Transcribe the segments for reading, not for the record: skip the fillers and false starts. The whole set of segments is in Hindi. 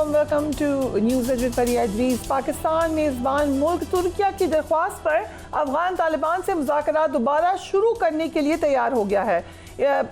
warm welcome to News with Faria Idris। Pakistan मेज़बान मुल्क तुर्किया की दरख्वास्त पर अफगान तालिबान से मुज़ाकरात दोबारा शुरू करने के लिए तैयार हो गया है।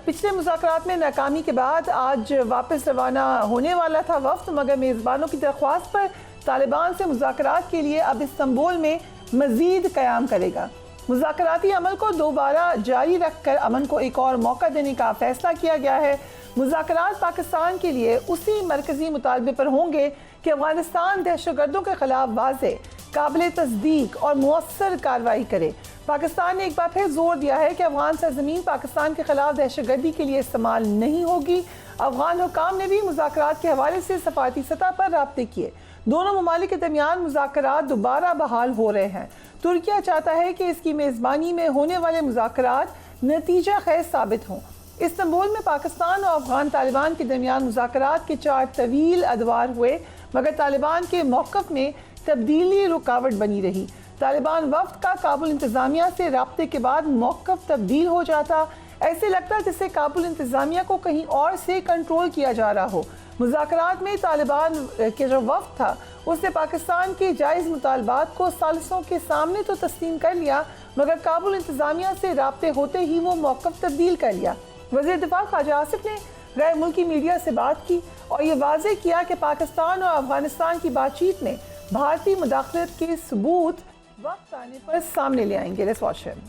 पिछले मुज़ाकरात में नाकामी के बाद आज वापस रवाना होने वाला था वफ्द, मगर मेज़बानों की दरख्वास्त पर तालिबान से मुज़ाकरात के लिए अब इस्तांबुल में मज़ीद क़याम करेगा। मुज़ाकराती अमल को दोबारा जारी रखकर अमन को एक और मौका देने का फ़ैसला किया गया है। मुज़ाकरात पाकिस्तान के लिए उसी मरकज़ी मुतालबे पर होंगे कि अफ़गानिस्तान दहशतगर्दों के ख़िलाफ़ वाज़ेह, काबिल तस्दीक और मुअस्सर कार्रवाई करे। पाकिस्तान ने एक बार फिर जोर दिया है कि अफ़गान सरज़मीन पाकिस्तान के ख़िलाफ़ दहशतगर्दी के लिए इस्तेमाल नहीं होगी। अफ़गान हुक्काम ने भी मुज़ाकरात के हवाले से सफ़ारती सतह पर राब्ते किए। दोनों ममालिक के दरमियान मुज़ाकरात दोबारा बहाल हो रहे हैं। तुर्किया चाहता है कि इसकी मेज़बानी में होने वाले मुज़ाकरात नतीजा खैज साबित हों। इस्तांबुल में पाकिस्तान और अफगान तालिबान के दरमियान मुज़ाकरात के 4 तवील अदवार हुए, मगर तालिबान के मौक़िफ़ में तब्दीली रुकावट बनी रही। तालिबान वफ़द का काबुल इंतज़ामिया से राब्ते के बाद मौक़िफ़ तब्दील हो जाता। ऐसे लगता जैसे काबुल इंतज़ामिया को कहीं और से कंट्रोल किया जा रहा हो। मुज़ाकरात में तालिबान के जो वफ़द था उसने पाकिस्तान के जायज़ मुतालबात को सालिसों के सामने तो तस्लीम कर लिया, मगर काबुल इंतज़ामिया से राब्ते होते ही वो मौक़िफ़ तब्दील कर लिया। वज़ीर दिफ़ा ख्वाजा आसिफ ने गैर मुल्की मीडिया से बात की और ये वाज़ेह किया कि पाकिस्तान और अफ़गानिस्तान की बातचीत में भारतीय मुदाखलत के सबूत वक्त आने पर सामने ले आएंगे। Let's watch him.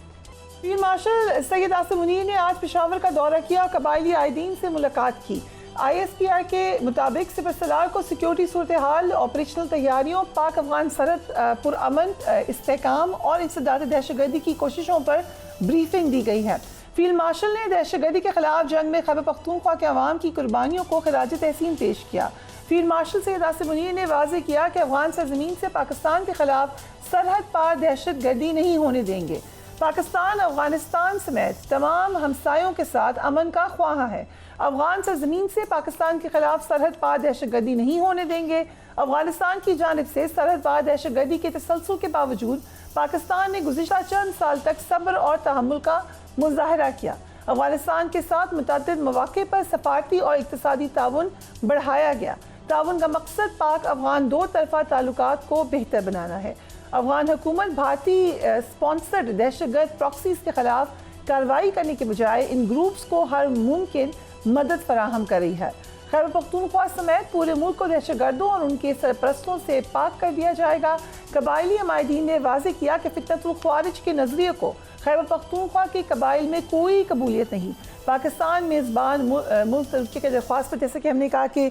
Field marshal Syed Asim Munir ने आज पेशावर का दौरा किया, कबायली आयदीन से मुलाकात की। ISPR के मुताबिक सिपर सलार को सिक्योरिटी सूरत हाल, ऑपरेशनल तैयारियों, पाक अफगान सरहद पुरअमन इस्तेहकाम और इंसदाद दहशतगर्दी की कोशिशों पर ब्रीफिंग दी गई है। फील्ड मार्शल ने दहशतगर्दी के खिलाफ जंग में खैबर पख्तूनख्वा के अवाम की कुर्बानियों को खिराज तहसीन पेश किया। फील्ड मार्शल सैयद आसिम मुनीर ने वाज़ेह किया कि अफगान सरजमीन से पाकिस्तान के खिलाफ सरहद पार दहशतगर्दी नहीं होने देंगे। पाकिस्तान अफगानिस्तान समेत तमाम हमसायों के साथ अमन का ख्वाह है। अफगान सरजमीन से पाकिस्तान के खिलाफ सरहद पार दहशतगर्दी नहीं होने देंगे। अफगानिस्तान की जानिब से सरहद पार दहशतगर्दी के तसलसल के बावजूद पाकिस्तान ने गुज़िश्ता चंद साल तक सब्र और तहम्मुल का मुजाहरा किया। अफगानिस्तान के साथ मुतअद्दिद मौक़े पर सफारती और इक़्तिसादी ताउन बढ़ाया गया। ताउन का मकसद पाक अफगान दो तरफ़ा ताल्लुकात को बेहतर बनाना है। अफगान हुकूमत भारतीय स्पॉन्सर्ड दहशतगर्द प्रॉक्सीज़ के खिलाफ कार्रवाई करने के बजाय इन ग्रुप्स को हर मुमकिन मदद फराहम कर रही है। खैबर पख्तूनख्वा समेत पूरे मुल्क को दहशतगर्दों और उनके सरपरस्तों से पाक कर दिया जाएगा। कबायली अमायदीन ने वाज़ेह किया कि फितनतुल ख्वारिज के नज़रिए को खैबर पख्तूनख्वा के कबाइल में कोई कबूलियत नहीं। पाकिस्तान मेज़बान मुल्क तुर्की के दरख्वास्त पर जैसे कि हमने कहा कि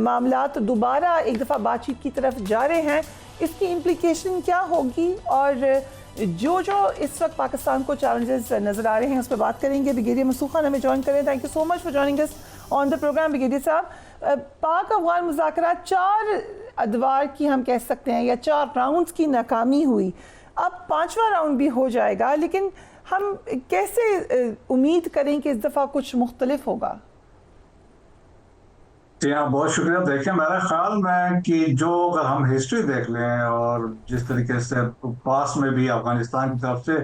मामलात दोबारा एक दफ़ा बातचीत की तरफ जा रहे हैं, इसकी इम्प्लिकेशन क्या होगी और जो इस वक्त पाकिस्तान को चैलेंजेस नज़र आ रहे हैं उस पर बात करेंगे। ब्रिगेडियर मसूद खान हमें ज्वाइन करें। Thank you so much for joining us on the program. Brigadier साहब, पाक अफगान मुज़ाकरात 4 अदवार की हम कह सकते हैं या 4 राउंड्स की नाकामी हुई, अब 5वां राउंड भी हो जाएगा, लेकिन हम कैसे उम्मीद करें कि इस दफ़ा कुछ मुख्तलिफ होगा? जी हाँ, बहुत शुक्रिया। देखिए, मेरा ख्याल में कि जो अगर हम हिस्ट्री देख लें और जिस तरीके से पास में भी अफगानिस्तान की तरफ से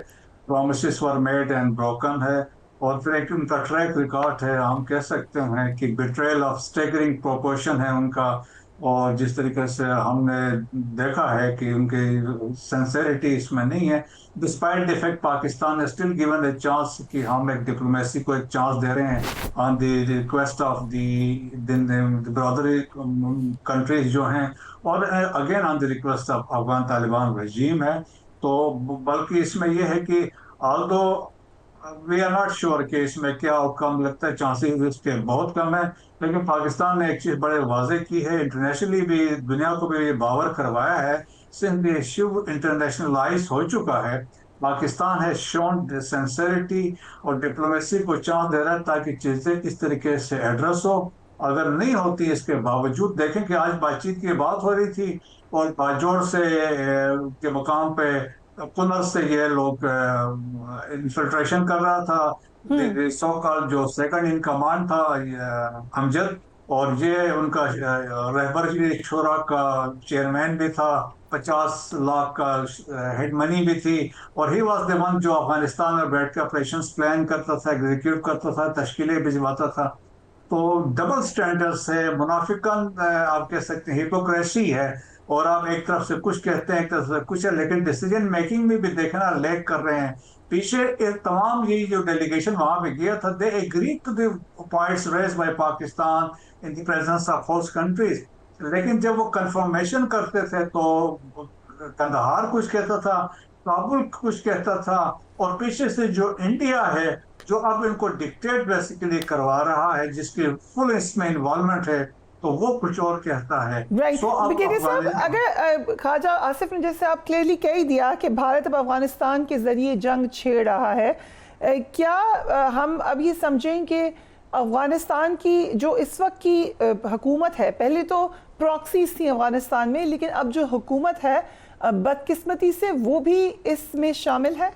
promises were made and broken है और फिर एक उनका ट्रैक रिकॉर्ड है, हम कह सकते हैं कि बिट्रेयल ऑफ स्टेगरिंग प्रोपोर्शन है उनका। और जिस तरीके से हमने देखा है कि उनकी सिंसेरिटी इसमें नहीं है, डिस्पाइट द फैक्ट पाकिस्तान ने स्टिल गिवन ए चांस कि हम एक डिप्लोमेसी को एक चांस दे रहे हैं on the request of the brotherly countries जो हैं, और again on the request of Afghan Taliban regime है। तो बल्कि इसमें यह है कि although we are not sure कि इसमें क्या आउटकम लगता है, चांसेस इसके बहुत कम है, लेकिन पाकिस्तान ने एक चीज बड़े वाजे की है, इंटरनेशनली भी दुनिया को भी ये बावर करवाया है, सिंस ये इश्यू इंटरनेशनलाइज हो चुका है। पाकिस्तान है शोन सिंसेरिटी और डिप्लोमेसी को चांस दे रहा है ताकि चीजें इस तरीके से एड्रेस हो। अगर नहीं होती इसके बावजूद, देखें कि आज बातचीत की बात हो रही थी और बाजोड़ से के मुकाम पे पुनः से ये लोग इन्फिल्ट्रेशन कर रहा था। सो कॉल्ड जो सेकंड इन कमांड था अमजद, और ये उनका रहबर शोरा का चेयरमैन भी था, 50 लाख का हेड मनी भी थी, और ही वाज द वन जो अफगानिस्तान में बैठ के ऑपरेशंस प्लान करता था, एग्जीक्यूट करता था, तश्कीलें भिजवाता था। तो डबल स्टैंडर्ड्स है, मुनाफिकन आप कह सकते हैं, हिपोक्रेसी है। और आप एक तरफ से कुछ कहते हैं, एक तरफ से कुछ है, लेकिन डिसीजन मेकिंग में भी देखना लैग कर रहे हैं। पीछे तमाम ये जो डेलीगेशन वहां पे गया था, they agree to the points raised by Pakistan in the presence of host countries. लेकिन जब वो कंफर्मेशन करते थे तो कंदहार कुछ कहता था, काबुल कुछ कहता था, और पीछे से जो इंडिया है जो अब इनको डिक्टेट बेसिकली करवा रहा है, जिसकी फुल इसमें इन्वॉल्वमेंट है, तो वो कुछ और कहता है। राइट सो अब ब्रिगेडियर साहब, अगर ख्वाजा आसिफ ने जैसे आप क्लियरली कह ही दिया कि भारत अब अफगानिस्तान के जरिए जंग छेड़ रहा है, क्या हम अब ये समझें कि अफगानिस्तान की जो इस वक्त की हुकूमत है, पहले तो प्रॉक्सीज थी अफगानिस्तान में, लेकिन अब जो हुकूमत है बदकिस्मती से वो भी इसमें शामिल है?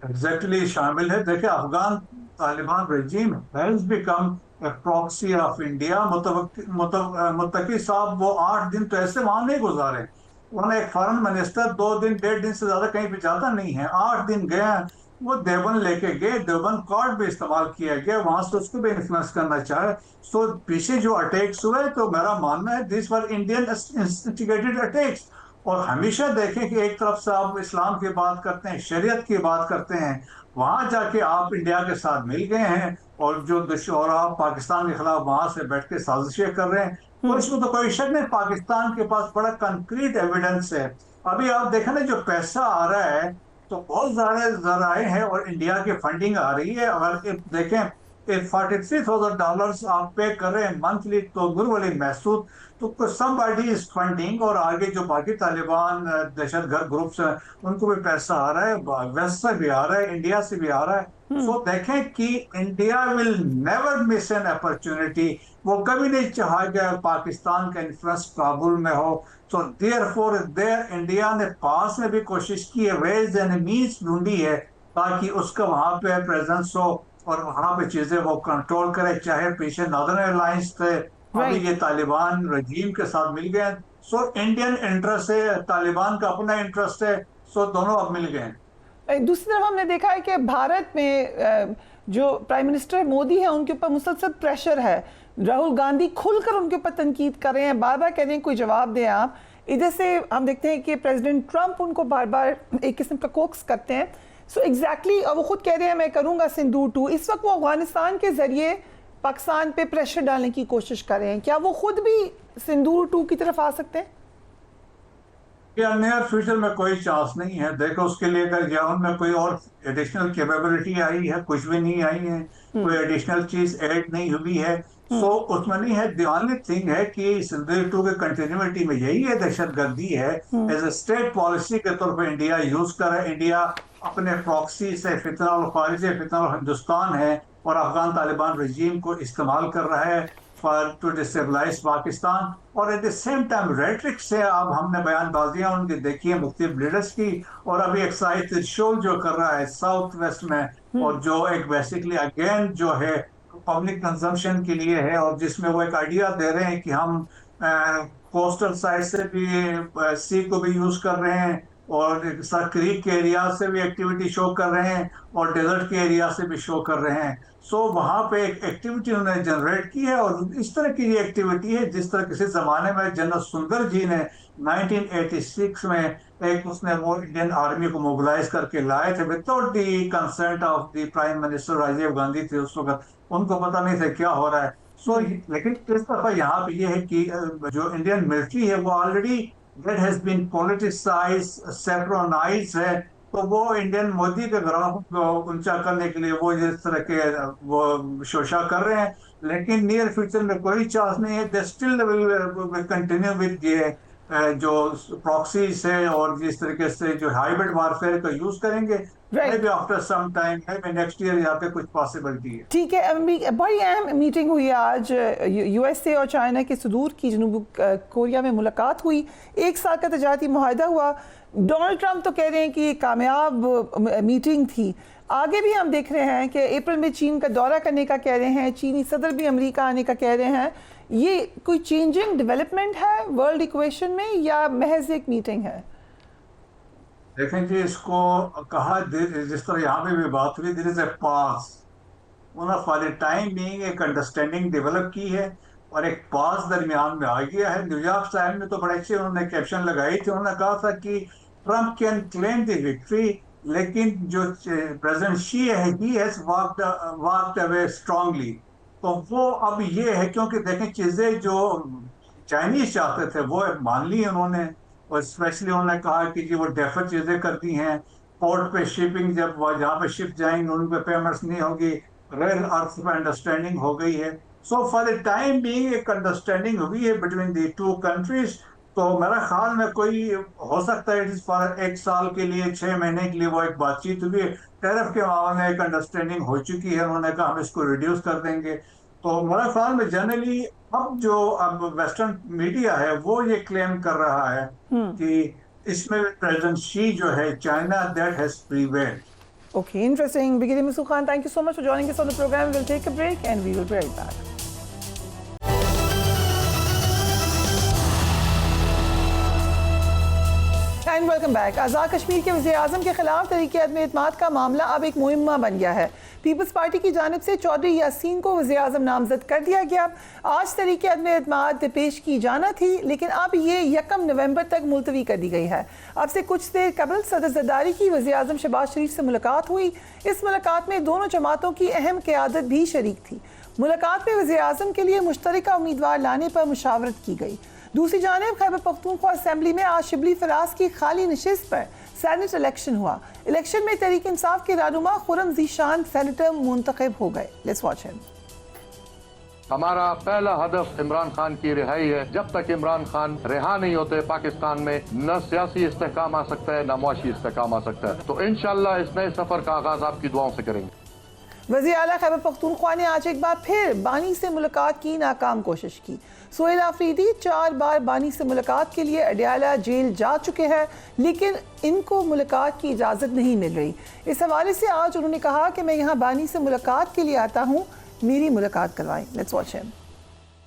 एग्जैक्टली शामिल है। देखिए, Afghan Taliban regime has become proxy of India. Muttaqi sahab वो 8 दिन तो ऐसे वहां नहीं गुजारे। उन्होंने एक फॉरेन मिनिस्टर 2 दिन 1.5 दिन से ज्यादा कहीं भी जाता नहीं है, 8 दिन गए। वो देवबंद लेके गए, देवबंद कार्ड भी इस्तेमाल किया गया, वहां से उसको भी इन्फ्लुएंस करना चाहे। सो पीछे जो अटैक्स हुए, तो मेरा मानना है this were Indian instigated attacks. और हमेशा देखें कि एक तरफ से आप इस्लाम की बात करते हैं, शरीयत की बात करते हैं, वहां जाके आप इंडिया के साथ मिल गए हैं, और जो और आप पाकिस्तान के खिलाफ वहां से बैठ के साजिशें कर रहे हैं। तो इसमें तो कोई शक नहीं, पाकिस्तान के पास बड़ा कंक्रीट एविडेंस है। अभी आप देखें ना, जो पैसा आ रहा है तो बहुत सारे जराए हैं और इंडिया की फंडिंग आ रही है। अगर देखें, $43,000 आप पे कर रहे हैं मंथली, तो गुरवली महसूद, तो समबडी इज फंडिंग। और आगे जो बाकी तालिबान दहशतगर्द ग्रुप्स हैं, उनको भी पैसा आ रहा है, वेस्ट से भी आ रहा है, इंडिया से भी आ रहा है। सो देखें कि India will never miss an opportunity. वो कभी नहीं चाहेगा पाकिस्तान का इन्फ्लुएंस काबुल में हो। सो देयरफॉर देयर इंडिया ने पास में भी कोशिश की है, वेज एंड मीन्स ढूंढी है, ताकि उसका वहां पे प्रेजेंस हो और वहां पे चीजें वो कंट्रोल करे। चाहे पीछे नॉर्दर्न अलायंस थे, अभी ये तालिबान रजीम के साथ मिल गए। सो इंडियन इंटरेस्ट है, तालिबान का अपना इंटरेस्ट है, सो दोनों अब मिल गए। दूसरी तरफ हमने देखा है कि भारत में जो प्राइम मिनिस्टर मोदी है उनके ऊपर मुसलसल प्रेशर है। राहुल गांधी खुलकर उनके ऊपर तनकीद कर रहे हैं, बार बार कह रहे हैं कोई जवाब दें आप। इधर से हम देखते हैं कि प्रेसिडेंट ट्रंप उनको बार बार एक किस्म का कोक्स करते हैं। सो एग्जैक्टली और वो खुद कह रहे हैं मैं करूंगा सिंदूर 2। इस वक्त वो अफगानिस्तान के जरिए पाकिस्तान पे प्रेशर डालने की कोशिश कर रहे हैं, क्या वो खुद भी सिंदूर 2 की तरफ आ सकते हैं? या नियर फ्यूचर में कोई चांस नहीं है। देखो, उसके लिए अगर या उनमें कोई और एडिशनल कैपेबिलिटी आई है, कुछ भी नहीं आई है, कोई एडिशनल चीज ऐड नहीं हुई है, सो उसमें नहीं है। द ओनली थिंग है कि सिंदूर 2 के कंटिन्यूटी में यही है, दहशतगर्दी है। एज ए स्टेट पॉलिसी के तौर पर इंडिया यूज कर रहा है। इंडिया अपने प्रॉक्सी से फितना और खारिज फितना और हिंदुस्तान है और अफगान तालिबान रजीम को इस्तेमाल कर रहा है टू डिस्टेबलाइज पाकिस्तान। और at the same time rhetoric से अब हमने बयानबाजियां उनकी देखी है मुख्तलिफ लीडर्स की। और अभी एक साइड त्रिशूल जो कर रहा है साउथ वेस्ट में, और जो एक बेसिकली अगेन जो है पब्लिक कंजम्पशन के लिए है, और जिसमें वो एक आइडिया दे रहे हैं कि हम कोस्टल साइड से भी सी को भी यूज कर रहे हैं, और क्रीक के एरिया से भी एक्टिविटी शो कर रहे हैं, और डेजर्ट के एरिया से भी शो कर रहे हैं। सो वहां पे एक एक्टिविटी उन्होंने जनरेट की है। और इस तरह की ये एक्टिविटी है जिस तरह किसी जमाने में जनरल सुंदर जी ने 1986 में एक उसने वो इंडियन आर्मी को मोबिलाइज करके लाए थे without the consent of the prime minister Rajiv Gandhi थे उस वक्त, उनको पता नहीं था क्या हो रहा है। सो लेकिन इस दफा यहाँ पे ये है कि जो इंडियन मिलिट्री है वो already that has been politicized, saffronized है। तो वो इंडियन मोदी के ग्राफ को ऊंचा करने के लिए वो जिस तरह के वो शोशा कर रहे हैं, लेकिन नियर फ्यूचर में कोई चांस नहीं है। They still will continue with ये जो प्रॉक्सीज है, और जिस तरीके से जो हाइब्रिड वारफेयर का यूज करेंगे, maybe after some time, maybe next year यहाँ पे कुछ पॉसिबिलिटी है। ठीक है, बड़ी अहम मीटिंग हुई आज। यूएसए और चाइना के सदूर की जनूबी कोरिया में मुलाकात हुई, 1 साल का तजारती मुआहदा हुआ। डोनाल्ड ट्रंप तो कह रहे हैं कि ये कामयाब मीटिंग थी। आगे भी हम देख रहे हैं कि अप्रैल में चीन का दौरा करने का कह रहे हैं, चीनी सदर भी अमेरिका आने का कह रहे हैं। ये कोई चेंजिंग डेवलपमेंट है वर्ल्ड इक्वेशन में, या महज एक मीटिंग है? देखें जी, इसको कहा जिस तरह यहाँ पे भी बात हुई, देयर इज ए पास। उन्होंने फॉर टाइम बीइंग एक अंडरस्टैंडिंग डेवलप की है और एक पास दरमियान में आ गया है। न्यूयॉर्क टाइम में तो बड़े अच्छे उन्होंने कैप्शन लगाई थी, उन्होंने कहा था कि Trump can claim the victory, लेकिन जो प्रेसिडेंट शी है he has walked away strongly. तो वो अब ये है, क्योंकि देखें चीजें जो चाइनीज चाहते थे वो मान ली उन्होंने, और स्पेशली उन्होंने कहा कि जी वो डेफर चीजें कर दी हैं, पोर्ट पे शिपिंग जब जहाँ पे शिप जाएंगे उन पे पेमेंट्स नहीं होगी, रेल अर्थ पे अंडरस्टैंडिंग हो गई है। So for the time being एक अंडरस्टैंडिंग हुई है बिटवीन द टू कंट्रीज। तो मेरा ख्याल में कोई हो सकता है इस फॉर एक साल के लिए, 6 महीने के लिए वो एक बातचीत हुई है। टैरिफ के मामले में एक अंडरस्टैंडिंग हो चुकी है, उन्होंने कहा हम इसको रिड्यूस कर देंगे। तो मेरा ख्याल में जनरली अब वेस्टर्न मीडिया है वो ये क्लेम कर रहा है कि इसमें प्रेसिडेंट शी जो है China that has prevailed. Okay, interesting. Brigadier Masood Khan, thank you so much for joining us on the program. We'll take a break and we will be right back. And welcome back. Azad Kashmir के वज़ीर-ए-आज़म के खिलाफ तहरीक अदम-ए-इत्तेमाद का मामला अब एक मुहिम्मा बन गया है। पीपल्स पार्टी की जानिब से चौधरी यासीन को वज़ीर-ए-आज़म नामजद कर दिया गया। आज तहरीक अदम-ए-इत्तेमाद पेश की जाना थी, लेकिन अब ये 1 नवंबर तक मुलतवी कर दी गई है। अब से कुछ देर कबल सदर ज़रदारी की वज़ीर-ए-आज़म शहबाज शरीफ से मुलाकात हुई। इस मुलाकात में दोनों जमातों की अहम क़यादत भी शरीक थी। मुलाकात में वज़ीर-ए-आज़म के लिए मुश्तरका उम्मीदवार लाने पर मुशावरत की गई। दूसरी जानिब खैबर पख्तूनख्वा असेंबली में आज शिबली फराज की खाली नशिस्त पर सेनेट इलेक्शन हुआ। इलेक्शन में तहरीक इंसाफ के रहनुमा खुर्रम ज़ीशान सेनेटर मुंतखब हो गए। Let's watch him. हमारा पहला हदफ इमरान खान की रिहाई है। जब तक इमरान खान रिहा नहीं होते पाकिस्तान में न सियासी इस्तेहकाम आ सकता है न मुआशी इस्तेहकाम आ सकता है। तो इंशाअल्लाह इस नए सफर का आगाज आपकी दुआओं से करेंगे। वज़ीर आला खैबर पख्तूनख्वा ने आज एक बार फिर बानी से मुलाकात की नाकाम कोशिश की। सोहेल आफरीदी 4 बार बानी से मुलाकात के लिए अडयाला जेल जा चुके हैं, लेकिन इनको मुलाकात की इजाज़त नहीं मिल रही। इस हवाले से आज उन्होंने कहा कि मैं यहाँ बानी से मुलाकात के लिए आता हूँ, मेरी मुलाकात करवाएं। Let's watch him.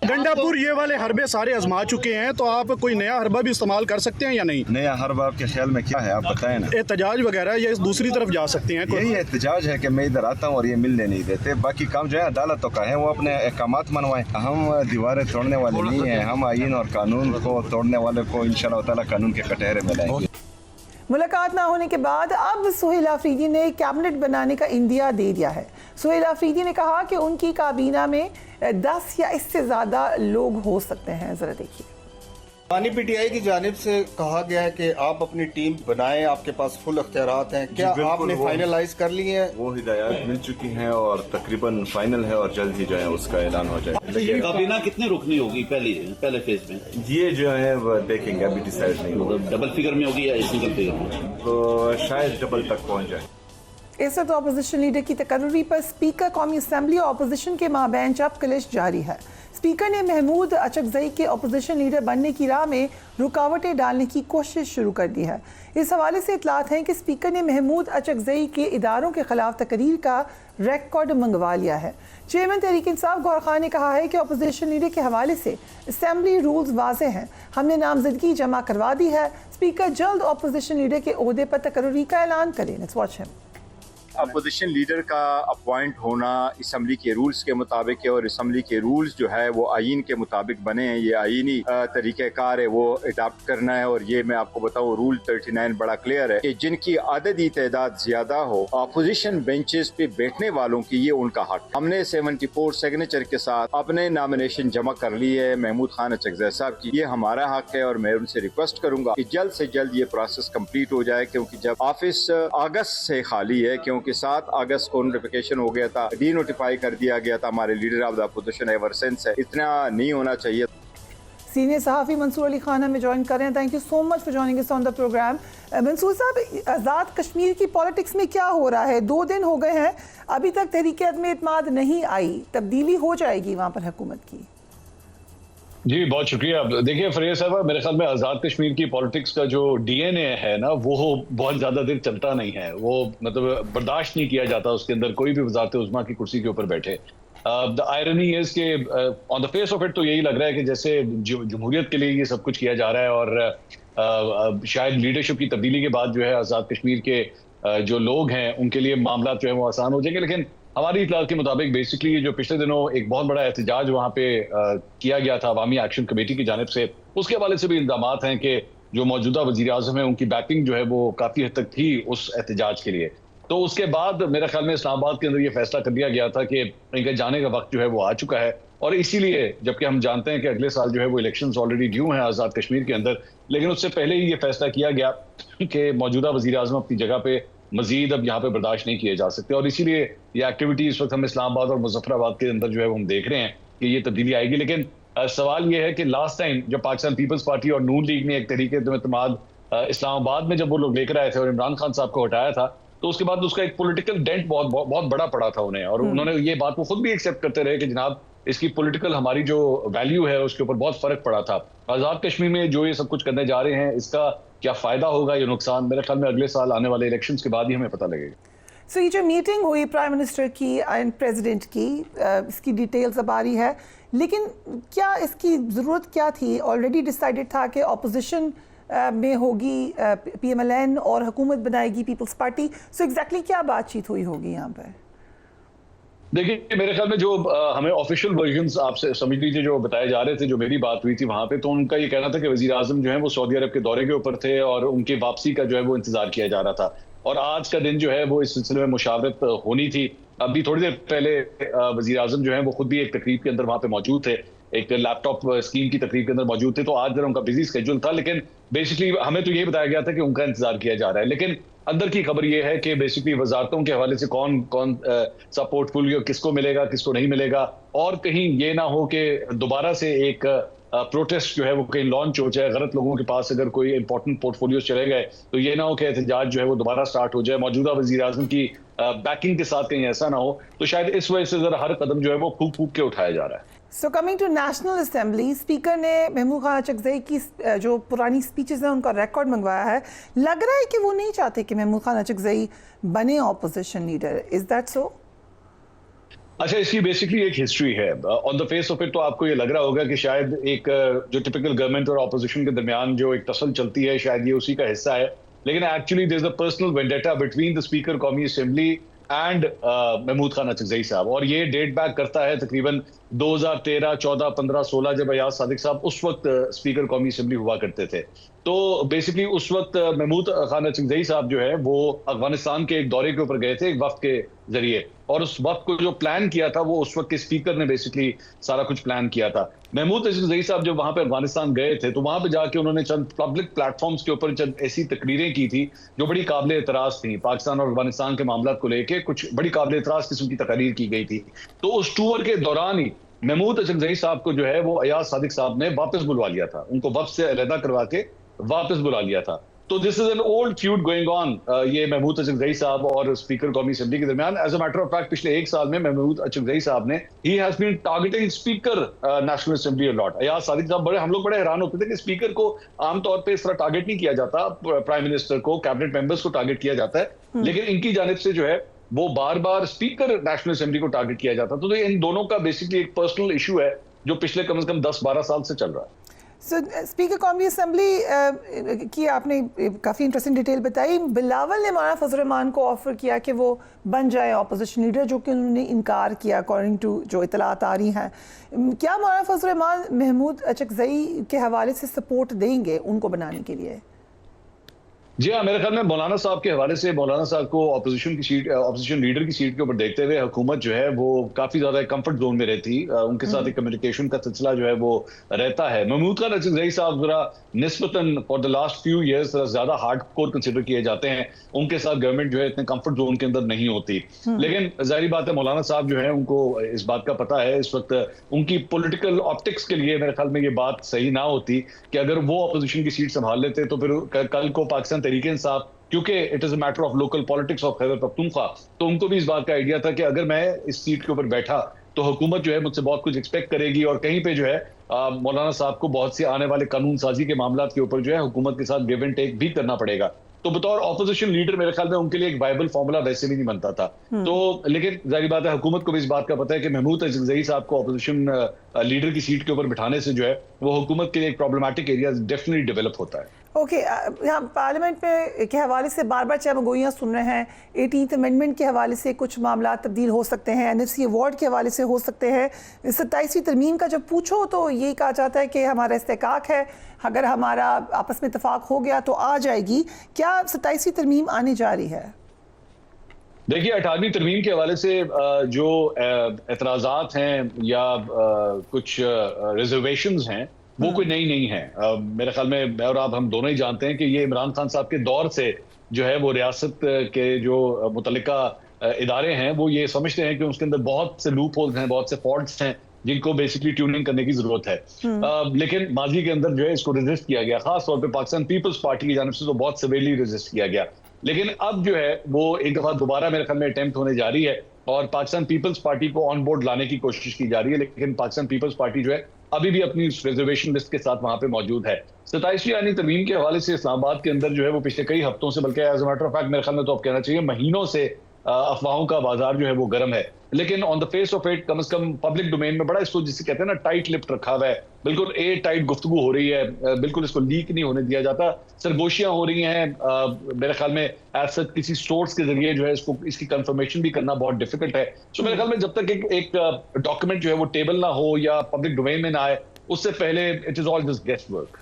गंडापुर ये वाले हरबे सारे आजमा चुके हैं, तो आप कोई नया हरबा भी इस्तेमाल कर सकते हैं या नहीं? नया हरबा आपके ख्याल में क्या है, आप बताएं ना। एहतजाज वगैरह या दूसरी तरफ जा सकते हैं? यही एहतजाज है कि मैं इधर आता हूँ और ये मिलने नहीं देते। बाकी काम जो है अदालतों का है, वो अपने अहकामात मनवाएं। हम दीवारें तोड़ने वाले नहीं हैं, हम आईन और कानून को तोड़ने वाले को इंशाअल्लाह ताला कानून के कटहरे में लाएंगे। मुलाकात ना होने के बाद अब सोहेल आफरीदी ने कैबिनेट बनाने का इंदिया दे दिया है। सोहेल आफरीदी ने कहा कि उनकी काबीना में 10 या इससे ज़्यादा लोग हो सकते हैं। ज़रा देखिए। बानी पीटीआई की जानिब से कहा गया है कि आप अपनी टीम बनाएं, आपके पास फुल अख्तियारात हैं। क्या आपने फाइनलाइज कर ली है? वो हिदायत मिल चुकी हैं और तकरीबन फाइनल है और जल्द ही जो है उसका ऐलान हो जाए। ये काबीना कितने रुकनी होगी पहले फेज में? ये जो है वो देखेंगे, अभी डिसाइड नहीं होगा। डबल फिगर में होगी या सिंगल फिगर में? तो शायद डबल तक पहुँच जाए। इस वक्त अपोजिशन लीडर की तकर्री पर स्पीकर कौमी असम्बली और अपोजिशन के माबैन जब कलिश जारी है। स्पीकर ने महमूद अचकजई के अपोजिशन लीडर बनने की राह में रुकावटें डालने की कोशिश शुरू कर दी है। इस हवाले से इतलात हैं कि स्पीकर ने महमूद अचकजई के इदारों के खिलाफ तकरीर का रिकॉर्ड मंगवा लिया है। चेयरमैन तहरीक इंसाफ गौहर खान ने कहा है कि अपोजिशन लीडर के हवाले से असम्बली रूल्स वाज़ेह हैं, हमने नामजदगी जमा करवा दी है। स्पीकर जल्द अपोजिशन लीडर के ओहदे पर तकर्री का ऐलान करें। Let's watch him. Opposition leader का अपॉइंट होना असम्बली के रूल्स के मुताबिक है और असम्बली के रूल्स जो है वो आइन के मुताबिक बने हैं। ये आइनी तरीक़ेकार है वो अडॉप्ट करना है। और ये मैं आपको बताऊँ, रूल 39 बड़ा क्लियर है कि जिनकी अददी तादाद ज्यादा हो अपोजिशन बेंचेस पे बैठने वालों की ये उनका हक। हमने 74 सिग्नेचर के साथ अपने नॉमिनेशन जमा कर ली है महमूद खान अचकज़ई साहब की। ये हमारा हक है और मैं उनसे रिक्वेस्ट करूंगा कि जल्द से जल्द ये प्रोसेस कंप्लीट हो जाए, क्योंकि जब ऑफिस अगस्त से खाली है, क्योंकि 7 अगस्त को नोटिफिकेशन हो गया था, डी नोटिफाई कर दिया गया था हमारे leader of the opposition ever since है। इतना नहीं होना चाहिए। सीनियर सहाफ़ी मंसूर अली खान हमें ज्वाइन कर रहे हैं। Thank you so much for joining us on the program. Mansoor साहब, आज़ाद कश्मीर की पॉलिटिक्स में क्या हो रहा है? 2 दिन हो गए हैं, अभी तक तहरीक अदम-ए-इत्तेमाद नहीं आई, तब्दीली हो जाएगी वहाँ पर हुकूमत की? जी बहुत शुक्रिया। देखिए फरीद साहब, मेरे ख्याल में आज़ाद कश्मीर की पॉलिटिक्स का जो डीएनए है ना, वो बहुत ज़्यादा देर चलता नहीं है। वो मतलब बर्दाश्त नहीं किया जाता उसके अंदर कोई भी वज़ारत उज़्मा की कुर्सी के ऊपर बैठे। द आयरनी इज़ के on the face of it तो यही लग रहा है कि जैसे जमहूरियत के लिए ये सब कुछ किया जा रहा है और शायद लीडरशिप की तब्दीली के बाद जो है आज़ाद कश्मीर के जो लोग हैं उनके लिए मामला जो है वो आसान हो जाएंगे। लेकिन हमारी इतलात के मुताबिक बेसिकली जो पिछले दिनों एक बहुत बड़ा एहतजाज वहाँ पे किया गया था अवामी एक्शन कमेटी की जानिब से, उसके हवाले से भी इल्जामात हैं कि जो मौजूदा वजीर आज़म है उनकी बैकिंग जो है वो काफ़ी हद तक थी उस एहतजाज के लिए। तो उसके बाद मेरे ख्याल में इस्लामाबाद के अंदर ये फैसला कर दिया गया था कि इनके जाने का वक्त जो है वो आ चुका है। और इसीलिए जबकि हम जानते हैं कि अगले साल जो है वो इलेक्शंस ऑलरेडी ड्यू हैं आज़ाद कश्मीर के अंदर, लेकिन उससे पहले ही ये फैसला किया गया कि मौजूदा वजीर आज़म अपनी जगह पे मजीद अब यहाँ पे बर्दाश्त नहीं किए जा सकते। और इसीलिए ये एक्टिविटी इस वक्त हम इस्लामाबाद और मुजफ्फराबाद के अंदर जो है वो हम देख रहे हैं कि ये तब्दीली आएगी। लेकिन सवाल ये है कि लास्ट टाइम जब पाकिस्तान पीपल्स पार्टी और नून लीग ने एक तरीके एतमाद इस्लामाबाद में जब वो लोग लेकर आए थे और इमरान खान साहब को हटाया था, तो उसके बाद उसका एक पॉलिटिकल डेंट बहुत बड़ा पड़ा था उन्हें। और उन्होंने ये बात को खुद भी एक्सेप्ट करते रहे कि जनाब इसकी पॉलिटिकल हमारी जो वैल्यू है उसके ऊपर बहुत फर्क पड़ा था। आज़ाद कश्मीर में जो ये सब कुछ करने जा रहे हैं इसका क्या फायदा होगा या नुकसान, मेरे ख्याल में अगले साल आने वाले इलेक्शंस के बाद ही हमें पता लगेगा। सो ये जो मीटिंग हुई प्राइम मिनिस्टर की एंड प्रेसिडेंट की, इसकी डिटेल्स अब आ रही है, लेकिन क्या इसकी ज़रूरत क्या थी? ऑलरेडी डिसाइडेड था कि अपोजिशन में होगी PMLN और हुकूमत बनाएगी पीपल्स पार्टी। सो एग्जैक्टली क्या बातचीत हुई होगी यहाँ पर? देखिए मेरे ख्याल में जो हमें ऑफिशियल वर्जन्स आपसे समझ लीजिए जो बताए जा रहे थे, जो मेरी बात हुई थी वहाँ पे, तो उनका ये कहना था कि वजीर आजम जो है वो सऊदी अरब के दौरे के ऊपर थे और उनकी वापसी का जो है वो इंतजार किया जा रहा था। और आज का दिन जो है वो इस सिलसिले में मुशावरत होनी थी। अभी थोड़ी देर पहले वजीर आजम जो है वो खुद भी एक तकरीब के अंदर वहाँ पे मौजूद थे, एक लैपटॉप स्कीम की तकरीब के अंदर मौजूद थे। तो आज जरा उनका बिजी स्केड्यूल था, लेकिन बेसिकली हमें तो यही बताया गया था कि उनका इंतजार किया जा रहा है। लेकिन अंदर की खबर ये है कि बेसिकली वजारतों के हवाले से कौन कौन सा पोर्टफोलियो किसको मिलेगा किसको नहीं मिलेगा, और कहीं ये ना हो कि दोबारा से एक प्रोटेस्ट जो है वो कहीं लॉन्च हो जाए, गलत लोगों के पास अगर कोई इंपॉर्टेंट पोर्टफोलियो चले गए तो ये ना हो कि एहतजाज जो है वो दोबारा स्टार्ट हो जाए मौजूदा वजीर आजम की बैकिंग के साथ, कहीं ऐसा ना हो। तो शायद इस वजह से जरा हर कदम जो है वो फूक फूक के उठाया जा रहा है। So coming to national assembly, speaker ने महमूद खान अचकज़ई की जो पुरानी स्पीचेस हैं उनका रिकॉर्ड मंगवाया है। लग रहा है कि वो नहीं चाहते कि महमूद खान अचकज़ई बने opposition leader. Is that so? अच्छा, इसकी बेसिकली एक हिस्ट्री है। On the face of it तो आपको ये लग रहा होगा कि शायद एक जो टिपिकल गवर्नमेंट और ऑपोजिशन के दरमियान जो एक टसल चलती है शायद ये उसी का हिस्सा है। लेकिन actually there is a personal vendetta between the speaker कौमी असेंबली एंड महमूद खान अचकज़ई साहब, और ये डेट बैक करता है तकरीबन 2013, 14, 15, 16 जब अयाज सादिक साहब उस वक्त स्पीकर कौमी असेंबली हुआ करते थे। तो बेसिकली उस वक्त महमूद खान अचकज़ई साहब जो है वो अफगानिस्तान के एक दौरे के ऊपर गए थे एक वक्त के जरिए, और उस वक्त को जो प्लान किया था वो उस वक्त के स्पीकर ने बेसिकली सारा कुछ प्लान किया था। महमूद अचकज़ई साहब जब वहां पे अफगानिस्तान गए थे तो वहां पे जाके उन्होंने चंद पब्लिक प्लेटफॉर्म्स के ऊपर चंद ऐसी तकरीरें की थी जो बड़ी काबिल एतराज थी। पाकिस्तान और अफगानिस्तान के मामला को लेके कुछ बड़ी काबिल एतराज किस्म की तकरीर की गई थी। तो उस टूर के दौरान ही महमूद अचकज़ई साहब को जो है वो अयाज सादिक साहब ने वापस बुलवा लिया था, उनको वफ्द से अलहदा करवा के वापस बुला लिया था। तो this is an old feud going on, ये महमूद अचकज़ई साहब और स्पीकर कौमी असेंबली के दरमियान। As a matter of fact पिछले एक साल में महमूद अचकज़ई साहब ने ही has been targeting speaker national assembly lot. Ayaz Sadiq साहब हम लोग बड़े हैरान होते थे कि स्पीकर को आमतौर पर इस तरह टारगेट नहीं किया जाता, प्राइम मिनिस्टर को, कैबिनेट मेंबर्स को टारगेट किया जाता है, लेकिन इनकी जानिब से जो है वो बार बार स्पीकर नेशनल असेंबली को टारगेट किया जाता। तो इन दोनों का बेसिकली एक पर्सनल इशू है जो पिछले कम से कम 10-12 साल से चल रहा है। स्पीकर कौमी असेंबली की आपने काफ़ी इंटरेस्टिंग डिटेल बताई। बिलावल ने मौलाना फजल रहमान को ऑफर किया कि वो बन जाए ऑपोजिशन लीडर, जो कि उन्होंने इनकार किया अकॉर्डिंग टू जो इतलात आ रही हैं। क्या मौलाना फजल रहमान महमूद अचकज़ई के हवाले से सपोर्ट देंगे उनको बनाने के लिए? जी हाँ, मेरे ख्याल में मौलाना साहब के हवाले से मौलाना साहब को ऑपोजिशन लीडर की सीट के ऊपर देखते हुए हुकूमत जो है वो काफी ज्यादा कंफर्ट जोन में रहती, उनके साथ एक कम्युनिकेशन का सिलसिला जो है वो रहता है। महमूद खान अचकज़ई साहब जरा निस्बतन for the last few years ज्यादा हार्डकोर कंसिडर किए जाते हैं, उनके साथ गवर्नमेंट जो है इतने कंफर्ट जोन के अंदर नहीं होती। लेकिन जाहिर बात है मौलाना साहब जो है उनको इस बात का पता है इस वक्त उनकी पॉलिटिकल ऑप्टिक्स के लिए मेरे ख्याल में ये बात सही ना होती कि अगर वो अपोजिशन की सीट संभाल लेते तो फिर कल को पाकिस्तान तरीके इंसाफ, क्योंकि it is a matter of local politics of Khyber Pakhtunkhwa, तो उनको भी इस बात का आइडिया था कि अगर मैं इस सीट के ऊपर बैठा तो हुकूमत जो है मुझसे बहुत कुछ एक्सपेक्ट करेगी और कहीं पे जो है मौलाना साहब को बहुत सी आने वाले कानून साजी के मामला के ऊपर जो है हुकूमत के साथ गिव एंड टेक भी करना पड़ेगा। तो बतौर ऑपोजिशन लीडर मेरे ख्याल में उनके लिए एक वायबल फॉर्मूला वैसे भी नहीं बनता था। तो लेकिन जाहिर बात है हुकूमत को भी इस बात का पता है कि महमूद अचकज़ई साहब को ऑपोजिशन लीडर की सीट के ऊपर बिठाने से जो है वो हुकूमत के लिए एक प्रॉब्लमैटिक एरिया डेफिनेटली डेवलप होता है। ओके, यहाँ पार्लियामेंट में के हवाले से बार बार चमगोइयाँ सुन रहे हैं। 18th अमेंडमेंट के हवाले से कुछ मामला तब्दील हो सकते हैं, NFC अवार्ड के हवाले से हो सकते हैं। 27वीं तरमीम का जब पूछो तो यही कहा जाता है कि हमारा इस्तेकाक है, अगर हमारा आपस में इतफाक हो गया तो आ जाएगी। क्या 27वीं तरमीम आने जा रही है? देखिए, 18वीं तरमीम के हवाले से जो एतराज़ात हैं या कुछ रिजर्वेशंस हैं वो कोई नई नहीं है। मेरे ख्याल में मैं और आप हम दोनों ही जानते हैं कि ये इमरान खान साहब के दौर से जो है वो रियासत के जो मुतल्लिका इदारे हैं वो ये समझते हैं कि उसके अंदर बहुत से लूप होल्स हैं, बहुत से फॉल्ट्स हैं जिनको बेसिकली ट्यूनिंग करने की जरूरत है। लेकिन माजी के अंदर जो है इसको रेजिस्ट किया गया, खास तौर पे पाकिस्तान पीपल्स पार्टी की जानिब से तो बहुत सेवेरली रेजिस्ट किया गया। लेकिन अब जो है वो एक दफा दोबारा मेरे ख्याल में अटेम्प्ट होने जा रही है और पाकिस्तान पीपल्स पार्टी को ऑन बोर्ड लाने की कोशिश की जा रही है। लेकिन पाकिस्तान पीपल्स पार्टी जो है अभी भी अपनी रिजर्वेशन लिस्ट के साथ वहां पे मौजूद है। 27वीं आईनी तरमीम के हवाले से इस्लामाबाद के अंदर जो है वो पिछले कई हफ्तों से, बल्कि as a matter of fact मेरे ख्याल में तो अब कहना चाहिए महीनों से अफवाहों का बाजार जो है वो गर्म है। लेकिन on the face of it come से कम पब्लिक डोमेन में बड़ा इसको जिसे कहते हैं ना टाइट लिप्ट रखा हुआ है, बिल्कुल टाइट गुफ्तगू हो रही है, बिल्कुल इसको लीक नहीं होने दिया जाता। सरगोशियां हो रही हैं, मेरे ख्याल में एज सच किसी सोर्स के जरिए जो है इसको इसकी कंफर्मेशन भी करना बहुत डिफिकल्ट है। सो मेरे ख्याल में जब तक एक डॉक्यूमेंट जो है वो टेबल ना हो या पब्लिक डोमेन में ना आए उससे पहले it is all just guest work.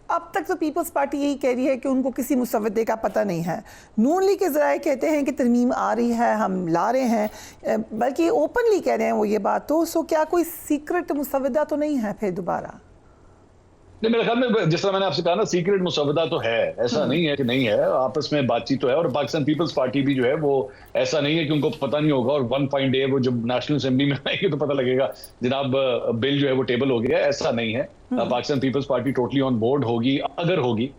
अब तक तो पीपल्स पार्टी यही कह रही है कि उनको किसी मुसव्वदे का पता नहीं है। नून लीग के ज़राए कहते हैं कि तरमीम आ रही है, हम ला रहे हैं, बल्कि ओपनली कह रहे हैं वो ये बात। तो सो क्या कोई सीक्रेट मुसव्वदा तो नहीं है फिर दोबारा? नहीं, मेरे ख्याल में जिस तरह मैंने आपसे कहा ना, सीक्रेट मुसव्वदा तो है, ऐसा नहीं है कि नहीं है, आपस में बातचीत तो है। और पाकिस्तान पीपल्स पार्टी भी जो है वो ऐसा नहीं है कि उनको पता नहीं होगा और वन फाइन डे वो जब नेशनल असेंबली में आएगी तो पता लगेगा जनाब बिल जो है वो टेबल हो गया। ऐसा नहीं है। Pakistan Peoples Party totally on board होगी, अगर होगी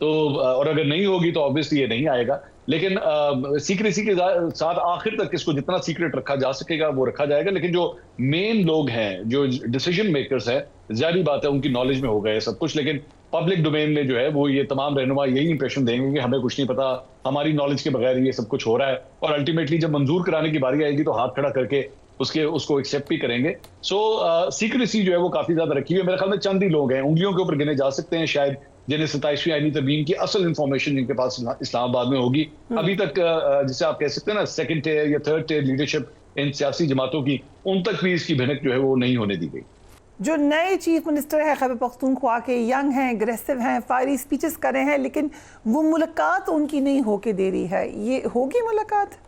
तो, और अगर नहीं होगी तो ऑब्वियसली ये नहीं आएगा। लेकिन सीक्रेसी के साथ आखिर तक इसको जितना सीक्रेट रखा जा सकेगा वो रखा जाएगा। लेकिन जो मेन लोग हैं, जो डिसीजन मेकर्स हैं, जाहिर बात है उनकी नॉलेज में होगा ये सब कुछ। लेकिन पब्लिक डोमेन में जो है वो ये तमाम रहनुमा यही इंप्रेशन देंगे कि हमें कुछ नहीं पता, हमारी नॉलेज के बगैर ये सब कुछ हो रहा है। और अल्टीमेटली जब मंजूर कराने की बारी आएगी तो हाथ खड़ा करके उसको एक्सेप्ट भी करेंगे। सो सीक्रेसी जो है वो काफी ज्यादा रखी हुई है। मेरे ख्याल में चंद ही लोग हैं, उंगलियों के ऊपर गिने जा सकते हैं शायद, जिन्हें 27वीं आईनी तरमीम की असल इंफॉर्मेशन जिनके पास इस्लामाबाद में होगी। अभी तक जिसे आप कह सकते हैं ना सेकंड टियर या थर्ड टियर लीडरशिप इन सियासी जमातों की, उन तक भी इसकी भिनक जो है वो नहीं होने दी गई। जो नए चीफ मिनिस्टर है खैबर पख्तूनख्वा के, यंग हैं, एग्रेसिव हैं, फायरी स्पीचेस कर रहे हैं, लेकिन वो मुलाकात उनकी नहीं होके दे रही है। ये होगी मुलाकात?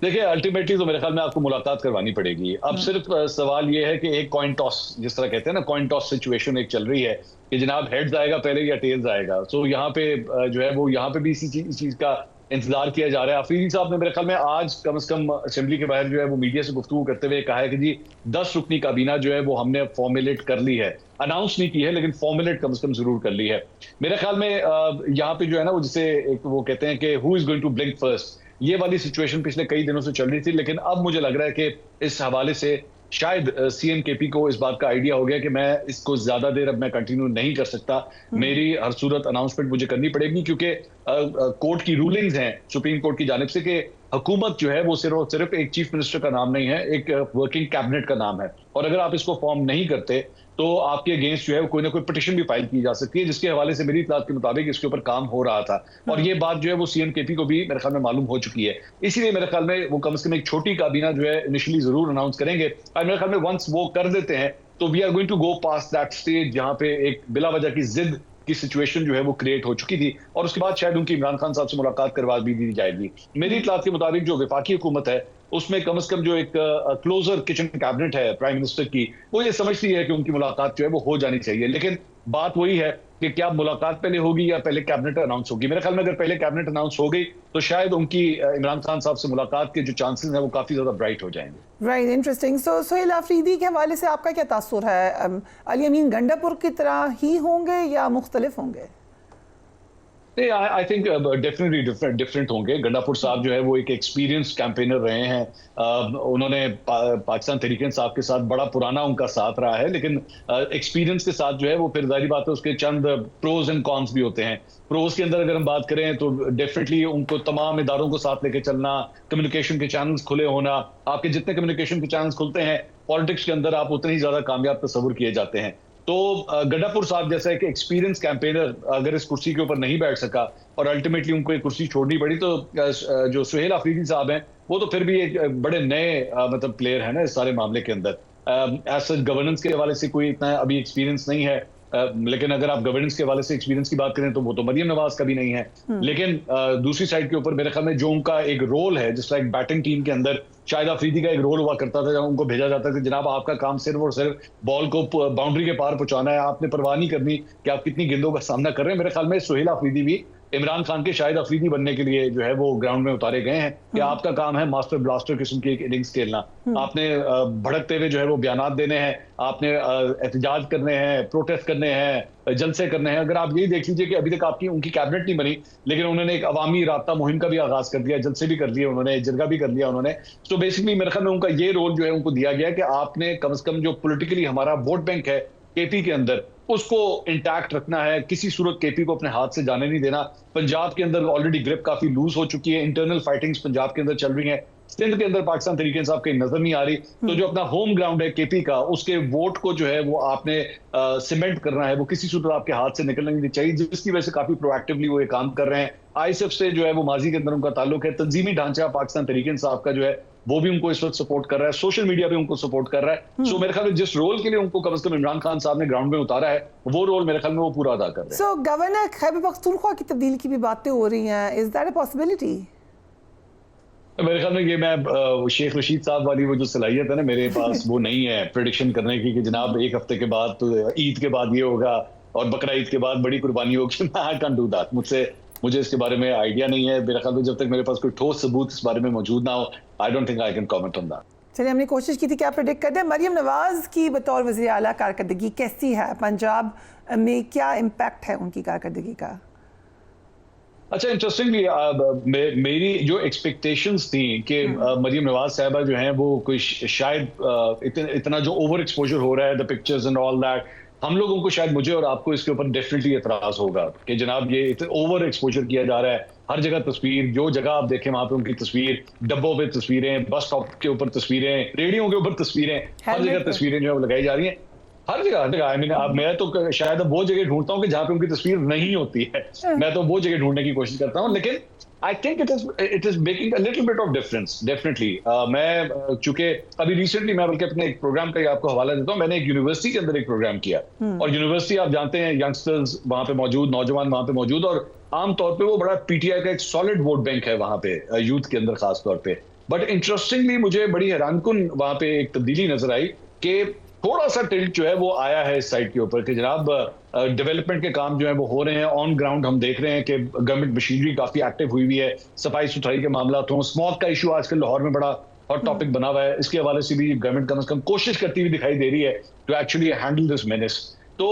देखिए, अल्टीमेटली तो मेरे ख्याल में आपको मुलाकात करवानी पड़ेगी। अब सिर्फ सवाल ये है कि एक कॉइन टॉस, जिस तरह कहते हैं ना, कॉइन टॉस सिचुएशन एक चल रही है कि जनाब हेड्स आएगा पहले या टेल्स आएगा। सो यहाँ पे जो है वो यहाँ पे भी इसी चीज का इंतजार किया जा रहा है। अफरीदी साहब ने मेरे ख्याल में आज कम से कम असेंबली के बाहर जो है वो मीडिया से गुफ्तगू करते हुए कहा है कि जी 10 रुकनी काबीना जो है वो हमने फॉर्मुलेट कर ली है, अनाउंस नहीं की है लेकिन फॉर्मुलेट कम से कम जरूर कर ली है। मेरे ख्याल में यहाँ पे जो है ना वो जिसे वो कहते हैं कि who is going to blink first, ये वाली सिचुएशन पिछले कई दिनों से चल रही थी। लेकिन अब मुझे लग रहा है कि इस हवाले से शायद CNKP को इस बात का आइडिया हो गया कि मैं इसको ज्यादा देर अब मैं कंटिन्यू नहीं कर सकता, मेरी हर सूरत अनाउंसमेंट मुझे करनी पड़ेगी। क्योंकि कोर्ट की रूलिंग्स हैं सुप्रीम कोर्ट की जानिब से कि हुकूमत जो है वो सिर्फ एक चीफ मिनिस्टर का नाम नहीं है, एक वर्किंग कैबिनेट का नाम है। और अगर आप इसको फॉर्म नहीं करते तो आपके अगेंस्ट जो है कोई ना कोई पिटिशन भी फाइल की जा सकती है, जिसके हवाले से मेरी इत्तलात के मुताबिक इसके ऊपर काम हो रहा था। और ये बात जो है वो CNKP को भी मेरे ख्याल में मालूम हो चुकी है। इसीलिए मेरे ख्याल में वो कम से कम एक छोटी काबीना जो है इनिशियली जरूर अनाउंस करेंगे। और मेरे ख्याल में वंस वो कर देते हैं तो we are going to go past that stage जहां पे एक बिला वजह की जिद की सिचुएशन जो है वो क्रिएट हो चुकी थी। और उसके बाद शायद उनकी इमरान खान साहब से मुलाकात करवा भी दी जाएगी। मेरी इत्तलात के मुताबिक जो वफाकी हुकूमत है उसमें कम से कम जो एक क्लोजर किचन कैबिनेट है प्राइम मिनिस्टर की, वो ये समझती है कि उनकी मुलाकात जो है वो हो जानी चाहिए। लेकिन बात वही है कि क्या मुलाकात पहले होगी या पहले कैबिनेट अनाउंस होगी। मेरे ख्याल में अगर पहले कैबिनेट अनाउंस हो गई तो शायद उनकी इमरान खान साहब से मुलाकात के जो चांसेस हैं वो काफी ज्यादा ब्राइट हो जाएंगे। Right, interesting. So Sohail Afridi के हवाले से आपका क्या तासुर है? अली अमीन गंडापुर की तरह ही होंगे या मुख्तलिफ होंगे? नहीं, आई थिंक डेफिनेटली डिफरेंट होंगे। गंडापुर साहब जो है वो एक एक्सपीरियंस कैंपेनर रहे हैं। उन्होंने पाकिस्तान तहरीक इंसाफ के साथ बड़ा पुराना उनका साथ रहा है। लेकिन एक्सपीरियंस के साथ जो है वो फिर जाहिर बात है उसके चंद प्रोज एंड कॉन्स भी होते हैं। प्रोज के अंदर अगर हम बात करें तो डेफिनेटली उनको तमाम इदारों को साथ लेके चलना, कम्युनिकेशन के चैनल्स खुले होना। आपके जितने कम्युनिकेशन के चैनल्स खुलते हैं पॉलिटिक्स के अंदर आप उतने ही ज्यादा कामयाब तस्वुर किए जाते हैं। तो गड्ढापुर साहब जैसा एक एक्सपीरियंस कैंपेनर अगर इस कुर्सी के ऊपर नहीं बैठ सका और अल्टीमेटली उनको एक कुर्सी छोड़नी पड़ी, तो जो सुहेल अफरीदी साहब हैं वो तो फिर भी एक बड़े नए मतलब प्लेयर है ना इस सारे मामले के अंदर। एज सच गवर्नेंस के हवाले से कोई इतना अभी एक्सपीरियंस नहीं है, लेकिन अगर आप गवर्नेंस के हवाले से एक्सपीरियंस की बात करें तो वो तो मरियम नवाज का भी नहीं है। लेकिन दूसरी साइड के ऊपर मेरे ख्याल में जो उनका एक रोल है, जिस लाइक बैटिंग टीम के अंदर शाहिद अफरीदी का एक रोल हुआ करता था, जब उनको भेजा जाता था कि जनाब आपका काम सिर्फ और सिर्फ बॉल को बाउंड्री के पार पहुंचाना है, आपने परवाह नहीं करनी कि आप कितनी गेंदों का सामना कर रहे हैं। मेरे ख्याल में सुहेल अफरीदी भी इमरान खान के शाहिद अफरीदी बनने के लिए जो है वो ग्राउंड में उतारे गए हैं कि आपका काम है मास्टर ब्लास्टर किस्म की एक इनिंग्स खेलना, आपने भड़कते हुए जो है वो बयानात देने हैं, आपने एहतजाज करने हैं, प्रोटेस्ट करने हैं, जलसे करने हैं। अगर आप यही देख लीजिए कि अभी तक आपकी उनकी कैबिनेट नहीं बनी, लेकिन उन्होंने एक अवामी राब्ता मुहिम का भी आगाज कर दिया, जलसे भी कर दिए उन्होंने, जिरगा भी कर दिया उन्होंने। तो बेसिकली मेरे ख्याल में उनका ये रोल जो है उनको दिया गया कि आपने कम से कम जो पॉलिटिकली हमारा वोट बैंक है केपी के अंदर उसको इंटैक्ट रखना है, किसी सूरत केपी को अपने हाथ से जाने नहीं देना। पंजाब के अंदर ऑलरेडी ग्रिप काफी लूज हो चुकी है, इंटरनल फाइटिंग्स पंजाब के अंदर चल रही हैं, सिंध के अंदर पाकिस्तान तरीके से आपके नजर नहीं आ रही। तो जो अपना होम ग्राउंड है केपी का, उसके वोट को जो है वो आपने सीमेंट करना है, वो किसी सूरत आपके हाथ से निकलना नहीं चाहिए, जिसकी वजह से काफी प्रोएक्टिवली वो ये काम कर रहे हैं। आईएसएफ से जो है वो माजी के अंदर उनका ताल्लुक है, तंजीमी ढांचा पाकिस्तान तरीके इंसाफ का जो है वो भी उनको इस वक्त सपोर्ट कर रहा है, सोशल मीडिया भी उनको सपोर्ट कर रहा है। सो मेरे ख्याल में जिस रोल के लिए उनको कम से कम इमरान खान साहब ने ग्राउंड में उतारा है, वो रोल मेरे ख्याल में वो पूरा अदा कर रहे हैं। सो गवर्नर खैबर पख्तूनख्वा की तब्दीली की भी बातें हो रही हैं, इज दैट अ पॉसिबिलिटी? मेरे ख्याल में ये मैं शेख रशीद साहब वाली वो जो सलाहियत है ना मेरे पास वो नहीं है प्रेडिक्शन करने की कि जनाब एक हफ्ते के बाद तो ईद के बाद ये होगा और बकरा ईद के बाद बड़ी कुर्बानी होगी। आई कैन डू दैट, मुझे इसके बारे में आइडिया नहीं है। मेरे ख्याल में जब तक मेरे पास कोई ठोस सबूत इस बारे में मौजूद ना हो, I don't think I can comment on that. चलिए, हमने कोशिश की थी कि आप प्रेडिक्ट कर दें। मरियम नवाज की बतौर वज़ीर आला कारकर्दगी कैसी है, पंजाब में क्या इम्पैक्ट है उनकी कारकर्दगी का? अच्छा, इंटरेस्टिंगली मेरी जो एक्सपेक्टेशंस थी कि मरियम नवाज साहबा जो हैं वो कोई शायद इतना जो ओवर एक्सपोजर हो रहा है, the pictures and all that, हम लोगों को शायद मुझे और आपको इसके ऊपर डेफिनेटली एतराज होगा कि जनाब ये ओवर एक्सपोजर किया जा रहा है। हर जगह तस्वीर, जो जगह आप देखें वहां पे उनकी तस्वीर, डब्बों पे तस्वीरें, बस स्टॉप के ऊपर तस्वीरें, रेडियो के ऊपर तस्वीरें, हर जगह तस्वीरें जो है वो लगाई जा रही हैं, हर जगह। आई मीन मैं तो शायद अब वो जगह ढूंढता हूँ कि जहाँ पे उनकी तस्वीर नहीं होती है, मैं तो वो जगह ढूंढने की कोशिश करता हूँ। लेकिन I think it is making a little bit of difference definitely. मैं चूंकि अभी रिसेंटली मैं बल्कि अपने एक प्रोग्राम का आपको हवाला देता हूँ, मैंने एक यूनिवर्सिटी के अंदर एक प्रोग्राम किया और यूनिवर्सिटी आप जानते हैं यंगस्टर्स वहां पे मौजूद, नौजवान वहां पे मौजूद, और आमतौर पे वो बड़ा पीटीआई का एक सॉलिड वोट बैंक है वहां पे यूथ के अंदर खास तौर पे। बट इंटरेस्टिंगली मुझे बड़ी हैरानकुन वहां पे एक तब्दीली नजर आई कि थोड़ा सा टिल्ट जो है वो आया है इस साइड के ऊपर कि जनाब डेवलपमेंट के काम जो है वो हो रहे हैं ऑन ग्राउंड। हम देख रहे हैं कि गवर्नमेंट मशीनरी काफी एक्टिव हुई हुई है, सफाई सुथराई के मामला तो, स्मॉग का इशू आजकल लाहौर में बड़ा हॉट टॉपिक बना हुआ है, इसके हवाले से भी गवर्नमेंट कम से कम कोशिश करती हुई दिखाई दे रही है to actually handle this menace. तो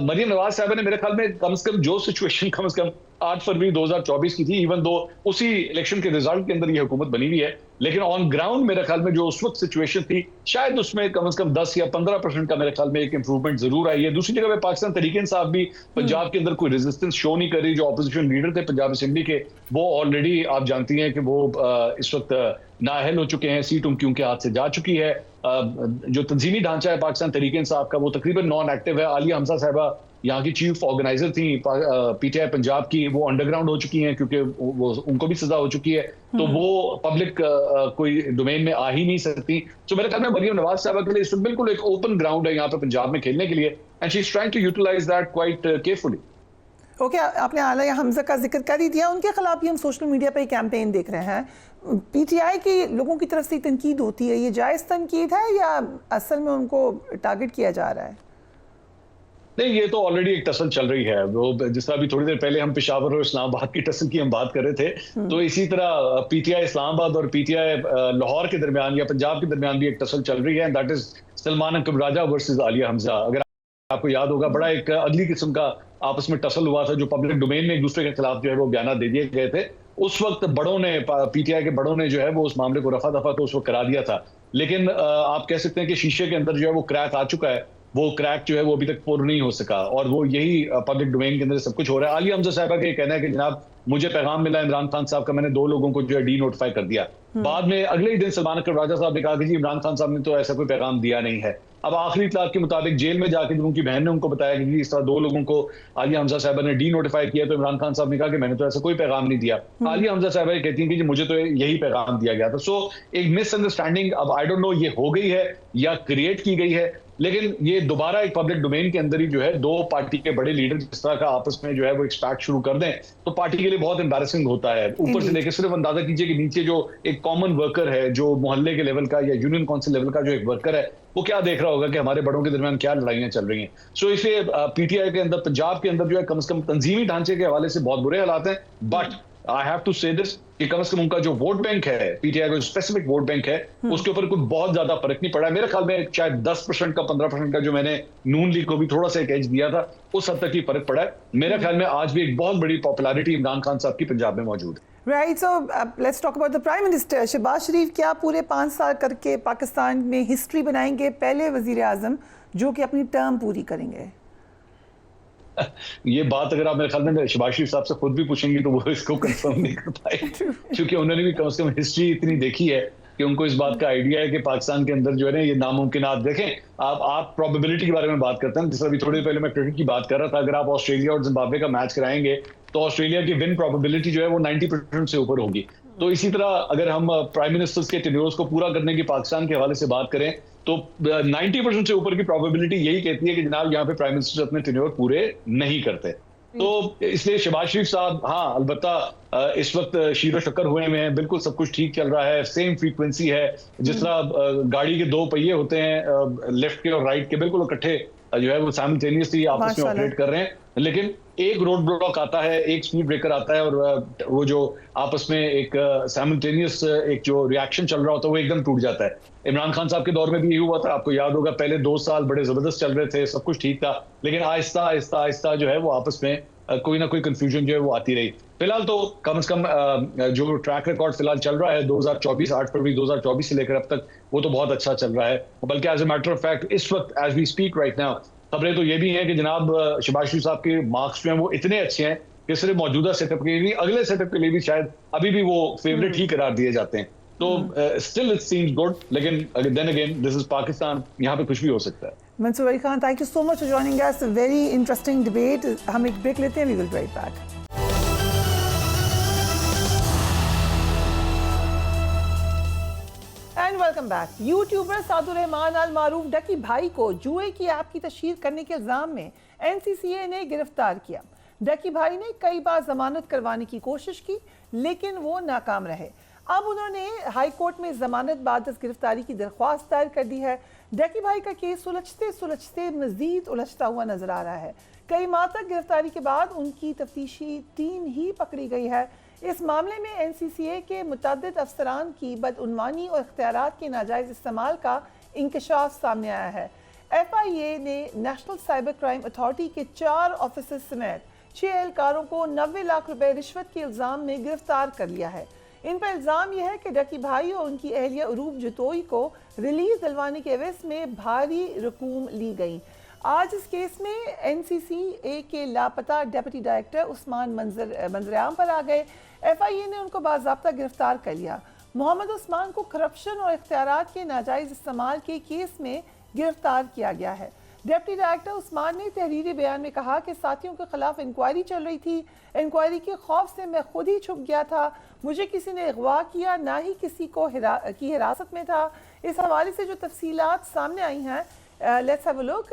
मरियम नवाज साहब ने मेरे ख्याल में कम से कम जो सिचुएशन कम से कम 8 फरवरी 2024 की थी, इवन दो उसी इलेक्शन के रिजल्ट के अंदर ये हुकूमत बनी हुई है, लेकिन ऑन ग्राउंड मेरे ख्याल में जो उस वक्त सिचुएशन थी शायद उसमें कम से कम 10 या 15% का मेरे ख्याल में एक इंप्रूवमेंट जरूर आई है। दूसरी जगह पे पाकिस्तान तरीके इंसाफ भी पंजाब के अंदर कोई रेजिस्टेंस शो नहीं कर रही। जो ऑपोजिशन लीडर थे पंजाब असेंबली के, वो ऑलरेडी आप जानती हैं कि वो इस वक्त नाअहल हो चुके हैं, सीट उनकी उनके हाथ से जा चुकी है। जो तंजीमी ढांचा है पाकिस्तान तरीके इंसाफ का वो तकरीबन नॉन एक्टिव है। आलिया हमजा साहिबा यहाँ की चीफ ऑर्गेनाइजर थी पीटीआई पंजाब की, वो अंडरग्राउंड हो चुकी हैं क्योंकि वो उनको भी सजा हो चुकी है, तो वो पब्लिक कोई डोमेन में आ ही नहीं सकती। तो मेरे ख्याल में मरियम नवाज साहबा के लिए इस वक्त बिल्कुल एक ओपन ग्राउंड है यहाँ पे पंजाब में खेलने के लिए, and she is trying to utilize that quite carefully. Okay, आपने आलिया हमजा का जिक्र कर ही दिया, उनके खिलाफ भी हम सोशल मीडिया पर कैंपेन देख रहे हैं। पीटीआई के लोगों की तरफ से तनकीद होती है, ये जायज़ तनकीद है या असल में उनको टारगेट किया जा रहा है? नहीं, ये तो ऑलरेडी एक टसल चल रही है। वो जिस तरह अभी थोड़ी देर पहले हम पेशावर और इस्लामाबाद की टसल की हम बात कर रहे थे, तो इसी तरह पीटीआई इस्लामाबाद और पीटीआई लाहौर के दरमियान या पंजाब के दरमियान भी एक टसल चल रही है, that is Salman Akbar Raja versus Alia Hamza. अगर आपको याद होगा, बड़ा एक अगली किस्म का आपस में टसल हुआ था, जो पब्लिक डोमेन में एक दूसरे के खिलाफ जो है वो बयान दे दिए गए थे। उस वक्त बड़ों ने, पीटीआई के बड़ों ने जो है वो उस मामले को रफा दफा तो उस वक्त करा दिया था, लेकिन आप कह सकते हैं कि शीशे के अंदर जो है वो क्रैक आ चुका है। वो क्रैक जो है वो अभी तक पूर्ण नहीं हो सका और वो यही पब्लिक डोमेन के अंदर सब कुछ हो रहा है। आलिया हमजा साहिबा का ये कहना है कि जनाब मुझे पैगाम मिला इमरान खान साहब का, मैंने 2 लोगों को जो है डी नोटिफाई कर दिया। बाद में अगले ही दिन सलमान अकबर राजा साहब ने कहा कि जी इमरान खान साहब ने तो ऐसा कोई पैगाम दिया नहीं है। अब आखिरी इतलात के मुताबिक जेल में जाकर जब उनकी बहन ने उनको बताया कि इस तरह 2 लोगों को आलिया हमजा साहिबा ने डी नोटिफाई किया, तो इमरान खान साहब ने कहा कि मैंने तो ऐसा कोई पैगाम नहीं दिया। आलिया हमजा साहिबा ये कहती हैं कि मुझे तो यही पैगाम दिया गया था। सो एक मिसअंडरस्टैंडिंग, अब आई डोंट नो ये हो गई है या क्रिएट की गई है, लेकिन ये दोबारा एक पब्लिक डोमेन के अंदर ही जो है 2 पार्टी के बड़े लीडर जिस तरह का आपस में जो है वो एक्सट्रैक्ट शुरू कर दें तो पार्टी के लिए बहुत एम्बैरेसिंग होता है। ऊपर से लेकर सिर्फ अंदाजा कीजिए कि नीचे जो एक कॉमन वर्कर है, जो मोहल्ले के लेवल का या यूनियन काउंसिल लेवल का जो एक वर्कर है, वो क्या देख रहा होगा कि हमारे बड़ों के दरमियान क्या लड़ाइयां चल रही हैं। सो इसलिए पीटीआई के अंदर, पंजाब के अंदर जो है कम से कम तंजीमी ढांचे के हवाले से बहुत बुरे हालात हैं। बट आई हैव टू से दिस कि कम से कम उनका जो वोट बैंक है, पीटीआई का जो स्पेसिफिक वोट बैंक है, उसके ऊपर कोई बहुत ज्यादा फर्क नहीं पड़ा है। मेरे ख्याल में शायद 10% का 15% का जो मैंने नून लीग को भी थोड़ा सा एक एज दिया था, उस हद तक ही फर्क पड़ा है। मेरे ख्याल में आज भी एक बहुत बड़ी पॉपुलैरिटी इमरान खान साहब की पंजाब में मौजूद है। Right, so let's talk about the prime minister Shahbaz Sharif. क्या पूरे 5 साल करके पाकिस्तान में हिस्ट्री बनाएंगे, पहले वजीर आजम जो कि अपनी टर्म पूरी करेंगे? ये बात अगर आप मेरे ख्याल में शहबाज शरीफ साहब से खुद भी पूछेंगे तो वो इसको कंफर्म नहीं कर पाए, क्योंकि उन्होंने भी कम से कम हिस्ट्री इतनी देखी है कि उनको इस बात का आइडिया है कि पाकिस्तान के अंदर जो है ना ये नामुमकिनात देखें। आप प्रोबेबिलिटी के बारे में बात करते हैं, जिस अभी थोड़ी देर पहले मैं क्रिकेट की बात कर रहा था, अगर आप ऑस्ट्रेलिया और जिम्बाब्वे का मैच कराएंगे तो ऑस्ट्रेलिया की विन प्रोबेबिलिटी जो है वो 90% से ऊपर होगी। तो इसी तरह अगर हम प्राइम मिनिस्टर्स के टेन्योर्स को पूरा करने की पाकिस्तान के हवाले से बात करें तो 90% से ऊपर की प्रोबेबिलिटी यही कहती है कि जनाब यहाँ पे प्राइम मिनिस्टर अपने टेन्योर पूरे नहीं करते। तो इसलिए शहबाज शरीफ साहब, हाँ अलबत्ता इस वक्त शीरो शक्कर हुए हैं, बिल्कुल सब कुछ ठीक चल रहा है, सेम फ्रीक्वेंसी है, जिस तरह गाड़ी के 2 पहिए होते हैं लेफ्ट के और राइट के, बिल्कुल इकट्ठे जो है वो साइमल्टेनियसली आपस में ऑपरेट कर रहे हैं। लेकिन एक रोड ब्लॉक आता है, एक स्पीड ब्रेकर आता है, और वो जो आपस में एक साइमल्टेनियस एक जो रिएक्शन चल रहा होता है वो एकदम टूट जाता है। इमरान खान साहब के दौर में भी यही हुआ था, आपको याद होगा, पहले 2 साल बड़े जबरदस्त चल रहे थे, सब कुछ ठीक था, लेकिन आहिस्ता आहिस्ता आहिस्ता जो है वो आपस में कोई ना कोई कंफ्यूजन जो है वो आती रही। फिलहाल तो कम से कम जो ट्रैक रिकॉर्ड फिलहाल चल रहा है 2024 8 फरवरी 2024 से लेकर अब तक, वो तो बहुत अच्छा चल रहा है। बल्कि as a matter of fact इस वक्त as we speak right now खबरें तो ये भी हैं कि जनाब शहबाज शरीफ साहब के मार्क्स जो हैं वो इतने अच्छे हैं कि सिर्फ मौजूदा सेटअप के लिए नहीं, अगले सेटअप के लिए भी शायद अभी भी वो फेवरेट ही करार दिए जाते हैं। तो स्टिल इट सीम्स गुड, लेकिन then again this is Pakistan, यहाँ पे कुछ भी हो सकता है। Mansoor Ali Khan, thank you so much for joining us, very interesting debate. हम एक ब्रेक लेते हैं, we will be right back. And welcome back. YouTuber Sadur Rahman अल मारूफ डकी भाई को जुए की ऐप की तशहीर करने के इल्जाम में एनसीसीए ने गिरफ्तार किया। डकी भाई ने कई बार जमानत करवाने की कोशिश की, लेकिन वो नाकाम रहे। अब उन्होंने हाई कोर्ट में जमानत बाद गिरफ्तारी की दरख्वास्त दायर कर दी है। डकी भाई का केस सुलझते सुलझते मजीद उलझता हुआ नजर आ रहा है। कई माह तक गिरफ्तारी के बाद उनकी तफ्तीशी टीम ही पकड़ी गई है। इस मामले में एनसीसीए के मुतअद्दिद अफसरान की बदउनवानी और इख्तियारात के नाजायज़ इस्तेमाल का इंकशाफ सामने आया है। FIA ने नेशनल साइबर क्राइम अथॉरिटी के 4 ऑफिसर समेत 6 एहलकारों को 90 लाख रुपए रिश्वत के इल्ज़ाम में गिरफ्तार कर लिया है। इन पर इल्ज़ाम यह है कि डकी भाई और उनकी अहलिया उरूब जतोई को रिलीज दिलवाने के एवज में भारी रकूम ली गई। आज इस केस में NCCA के लापता डिप्टी डायरेक्टर उस्मान मंजराम पर आ गए। FIA ने उनको बाज़ाब्ता गिरफ्तार कर लिया। मोहम्मद उस्मान को करप्शन और इख्तियारात के नाजायज़ इस्तेमाल के केस में गिरफ्तार किया गया है। डिप्टी डायरेक्टर उस्मान ने तहरीरी बयान में कहा कि साथियों के खिलाफ इंक्वायरी चल रही थी, इंक्वायरी के खौफ से मैं खुद ही छुप गया था, मुझे किसी ने अगवा किया, ना ही किसी को की हिरासत में था। इस हवाले से जो तफसीलात सामने आई हैं, let's have a look.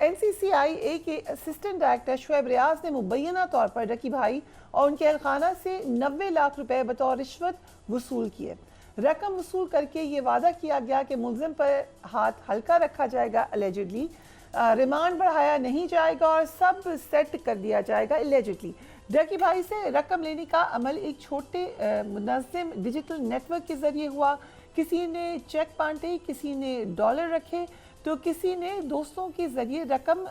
NCCIA के असिस्टेंट डायरेक्टर शुएब रियाज ने मुबैना तौर पर डकी भाई और उनके अहलखाना से 90 लाख रुपए बतौर रिश्वत वसूल किए। रकम वसूल करके ये वादा किया गया कि मुलजिम पर हाथ हल्का रखा जाएगा, एलिजिडली रिमांड बढ़ाया नहीं जाएगा और सब सेट कर दिया जाएगा, एलिजिडली। डकी भाई से रकम लेने का अमल एक छोटे मुनज़्ज़म डिजिटल नेटवर्क के जरिए हुआ। किसी ने चेक बांटे, किसी ने डॉलर रखे, तो किसी ने दोस्तों के जरिए रकम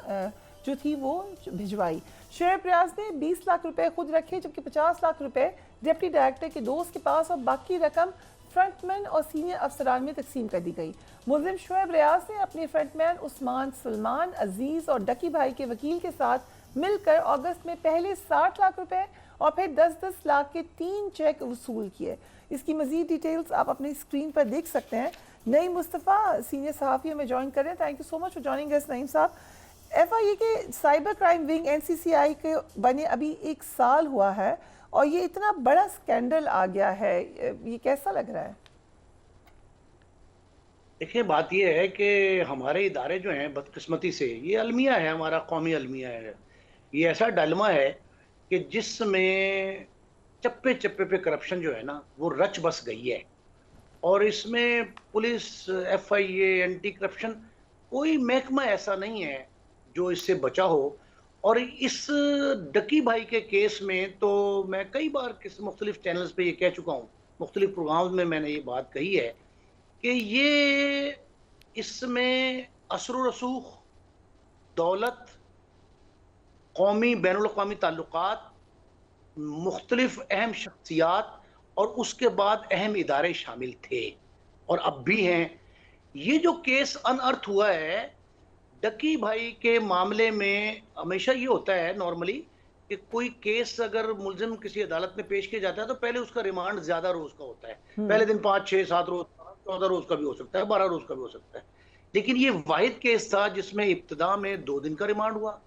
जो थी वो भिजवाई। शुएब रियाज ने 20 लाख रुपए खुद रखे, जबकि 50 लाख रुपए डिप्टी डायरेक्टर के दोस्त के पास और बाकी रकम फ्रंटमैन और सीनियर अफसरान में तकसीम कर दी गई। मुलजिम शुएब रियाज ने अपने फ्रंटमैन उस्मान, सलमान, अजीज और डकी भाई के वकील के साथ मिलकर अगस्त में पहले 60 लाख रुपए और फिर 10-10 लाख के 3 चेक वसूल किए। इसकी मजीद डिटेल्स आप अपनी स्क्रीन पर देख सकते हैं। नईम मुस्तफ़ा सीनियर सहाफ़ी हमें ज्वाइन कर रहे हैं। Thank you so much for joining अस नईम साहब। FIA के साइबर क्राइम विंग NCCI के बने अभी 1 साल हुआ है और ये इतना बड़ा स्कैंडल आ गया है, ये कैसा लग रहा है? देखिए, बात ये है कि हमारे इदारे जो हैं बदकिस्मती से, ये अलमिया है, हमारा कौमी अलमिया है, ये ऐसा डालमा है कि जिसमें चप्पे चप्पे पे करप्शन जो है ना वो रच बस गई है। और इसमें पुलिस, FIA, एंटी करप्शन, कोई महकमा ऐसा नहीं है जो इससे बचा हो। और इस डकी भाई के केस में तो मैं कई बार किस मुख्तलिफ चैनल्स पे ये कह चुका हूँ, मुख्तलिफ प्रोग्राम्स में मैंने ये बात कही है कि ये इसमें असर रसूख, दौलत, कौमी बैनुल-अक़वामी ताल्लुकात, मुख्तलिफ अहम शख्सियात और उसके बाद अहम इदारे शामिल थे और अब भी हैं। ये जो केस अनअर्थ हुआ है डकी भाई के मामले में, हमेशा ये होता है नॉर्मली कि कोई केस अगर मुलजिम किसी अदालत में पेश किया जाता है तो पहले उसका रिमांड ज्यादा रोज का होता है। पहले दिन 5, 6, 7 रोज, 14 रोज का भी हो सकता है, 12 रोज का भी हो सकता है। लेकिन ये वाहिद केस था जिसमें इब्तिदा में 2 दिन का रिमांड हुआ,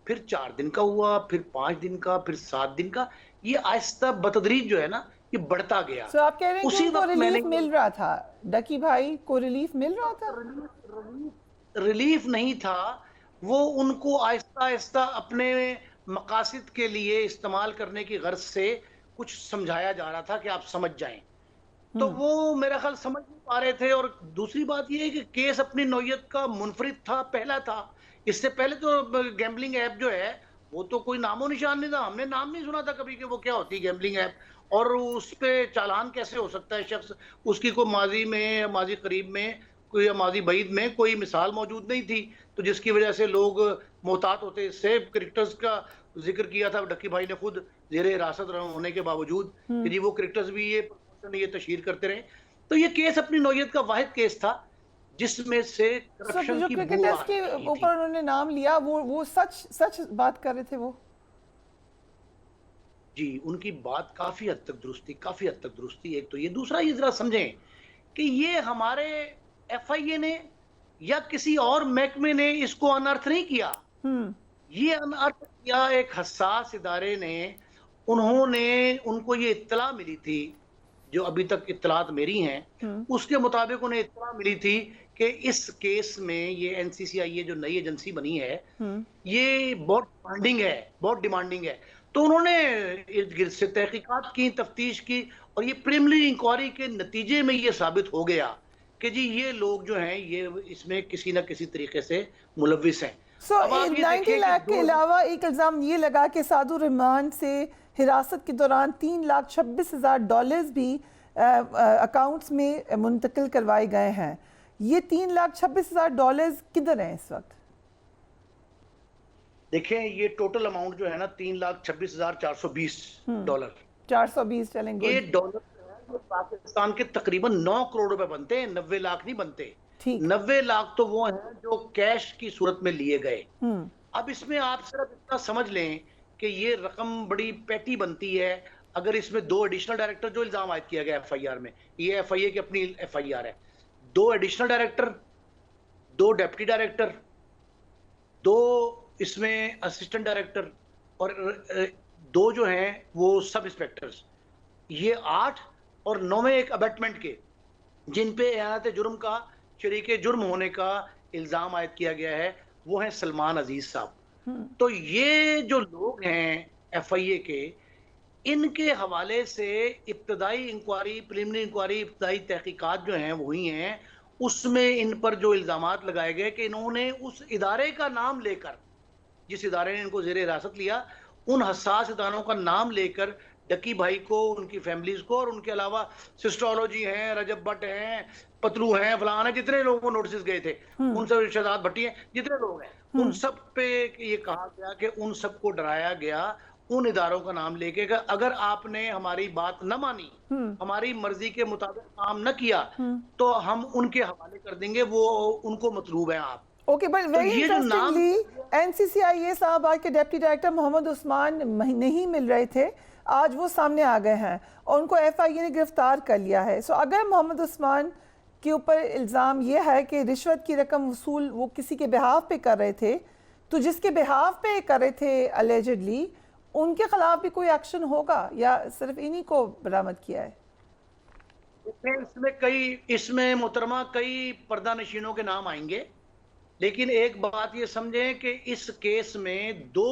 फिर 4 दिन का हुआ, फिर 5 दिन का, फिर 7 दिन का। ये आहिस्ता बतदरीज जो है ना ये बढ़ता गया। तो आप कह रहे हैं कि उनको रिलीफ मिल रहा था, डकी भाई को रिलीफ मिल रहा था? रिलीफ नहीं था, वो उनको आहिस्ता आहिस्ता अपने मकासद के लिए इस्तेमाल करने की गर्ज से कुछ समझाया जा रहा था कि आप समझ जाएं। तो वो मेरा ख्याल समझ नहीं पा रहे थे। और दूसरी बात ये है कि केस अपनी नौयत का मुनफरिद था, पहला था। इससे पहले तो गैम्बलिंग ऐप जो है वो तो कोई नामो निशान नहीं था, हमने नाम नहीं सुना था कभी कि वो क्या होती है गैम्बलिंग ऐप, और उस पे चालान कैसे हो सकता है शख्स, उसकी कोई माजी में, माजी करीब में कोई, माजी बईद में कोई मिसाल मौजूद नहीं थी, तो जिसकी वजह से लोग मोहतात होते। इससे क्रिकेटर्स का जिक्र किया था डक्की भाई ने खुद जेरे हिरासत होने के बावजूद कि जी वो क्रिकेटर्स भी ये तशहीर करते रहे। तो ये केस अपनी नौयत का वाहिद केस था जिसमें से करप्शन जो की क्रिकेटर्स के ऊपर उन्होंने नाम लिया वो सच बात कर रहे थे वो? जी, उनकी बात काफी हद तक दुरुस्त थी, एक तो ये। दूसरा ये जरा समझें कि ये हमारे FIA ने या किसी और महकमे ने इसको अनर्थ नहीं किया, ये अनर्थ किया एक हसास इदारे ने। उनको ये इत्तला मिली थी, जो अभी तक इत्तलात मेरी हैं, उसके मुताबिक उन्हें इत्तला मिली थी कि इस केस में ये NCCI ये जो नई एजेंसी बनी है ये बहुत डिमांडिंग है। तो उन्होंने इर्द गिर्द से तहकीकात की, तफ्तीश की, और ये प्रिलिमिनरी इंक्वायरी के नतीजे में ये साबित हो गया कि जी ये लोग जो हैं ये इसमें किसी न किसी तरीके से मुलव्विस हैं। 90 लाख के अलावा एक इल्ज़ाम ये लगा कि सादुर रहमान से हिरासत के दौरान $3,26,000 भी अकाउंट्स में मुंतकिल करवाए गए हैं। ये $3,26,000 किधर हैं इस वक्त? देखें, ये टोटल अमाउंट जो है ना $3,26,420 420 चलेंगे। ये डॉलर पाकिस्तान के तकरीबन 9 करोड़ रुपए बनते हैं, 90 लाख नहीं बनते। 90 लाख तो वो हैं जो कैश की सूरत में लिए गए। अब इसमें आप सिर्फ इतना समझ लें कि ये रकम बड़ी पैटी बनती है अगर इसमें 2 एडिशनल डायरेक्टर, जो इल्जाम आयद किया गया FIR में, ये FIA की अपनी FIR है, 2 एडिशनल डायरेक्टर, 2 डेप्टी डायरेक्टर, 2 इसमें असिस्टेंट डायरेक्टर और 2 जो हैं वो सब इंस्पेक्टर्स, ये 8 और 9वें एक अबेटमेंट के, जिन पे एहानत जुर्म का, शरीके जुर्म होने का इल्ज़ाम आयद किया गया है, वो हैं सलमान अजीज साहब। तो ये जो लोग हैं FIA के, इनके हवाले से इब्तदाई इंक्वायरी, प्रिलिमिनरी इंक्वायरी, इब्तदाई तहकीकात जो हैं वही हैं। उसमें इन पर जो इल्ज़ामात लगाए गए कि इन्होंने उस इदारे का नाम लेकर, जिस इदारे ने इनको ज़ेरे हिरासत लिया, उन हसास इदारों का नाम लेकर डकी भाई को, उनकी फैमिलीज को, और उनके अलावा सिस्टोलॉजी हैं, रजब भट्ट हैं, पतलू हैं, फलान है, जितने लोगों को नोटिस गए थे, उन सब, शहजाद भट्टी हैं, जितने लोग हैं, उन सब पे ये कहा गया कि उन सबको डराया गया उन इदारों का नाम लेके कि अगर आपने हमारी बात न मानी, हमारी मर्जी के मुताबिक काम न किया, तो हम उनके हवाले कर देंगे, वो उनको मतलूब है आप। Okay, but very interestingly NCCI साहब आज के डिप्टी डायरेक्टर मोहम्मद उस्मान नहीं मिल रहे थे, आज वो सामने आ गए हैं और उनको FIA ने गिरफ्तार कर लिया है। सो अगर मोहम्मद उस्मान के ऊपर इल्ज़ाम ये है कि रिश्वत की रकम वसूल वो किसी के बिहाफ पे कर रहे थे, तो जिसके बिहाफ पे कर रहे थे अलेजिडली, उनके खिलाफ भी कोई एक्शन होगा या सिर्फ इन्हीं को बरामद किया है? इसमें मोहतरमा कई पर्दा नशीनों के नाम आएंगे, लेकिन एक बात ये समझें कि इस केस में दो,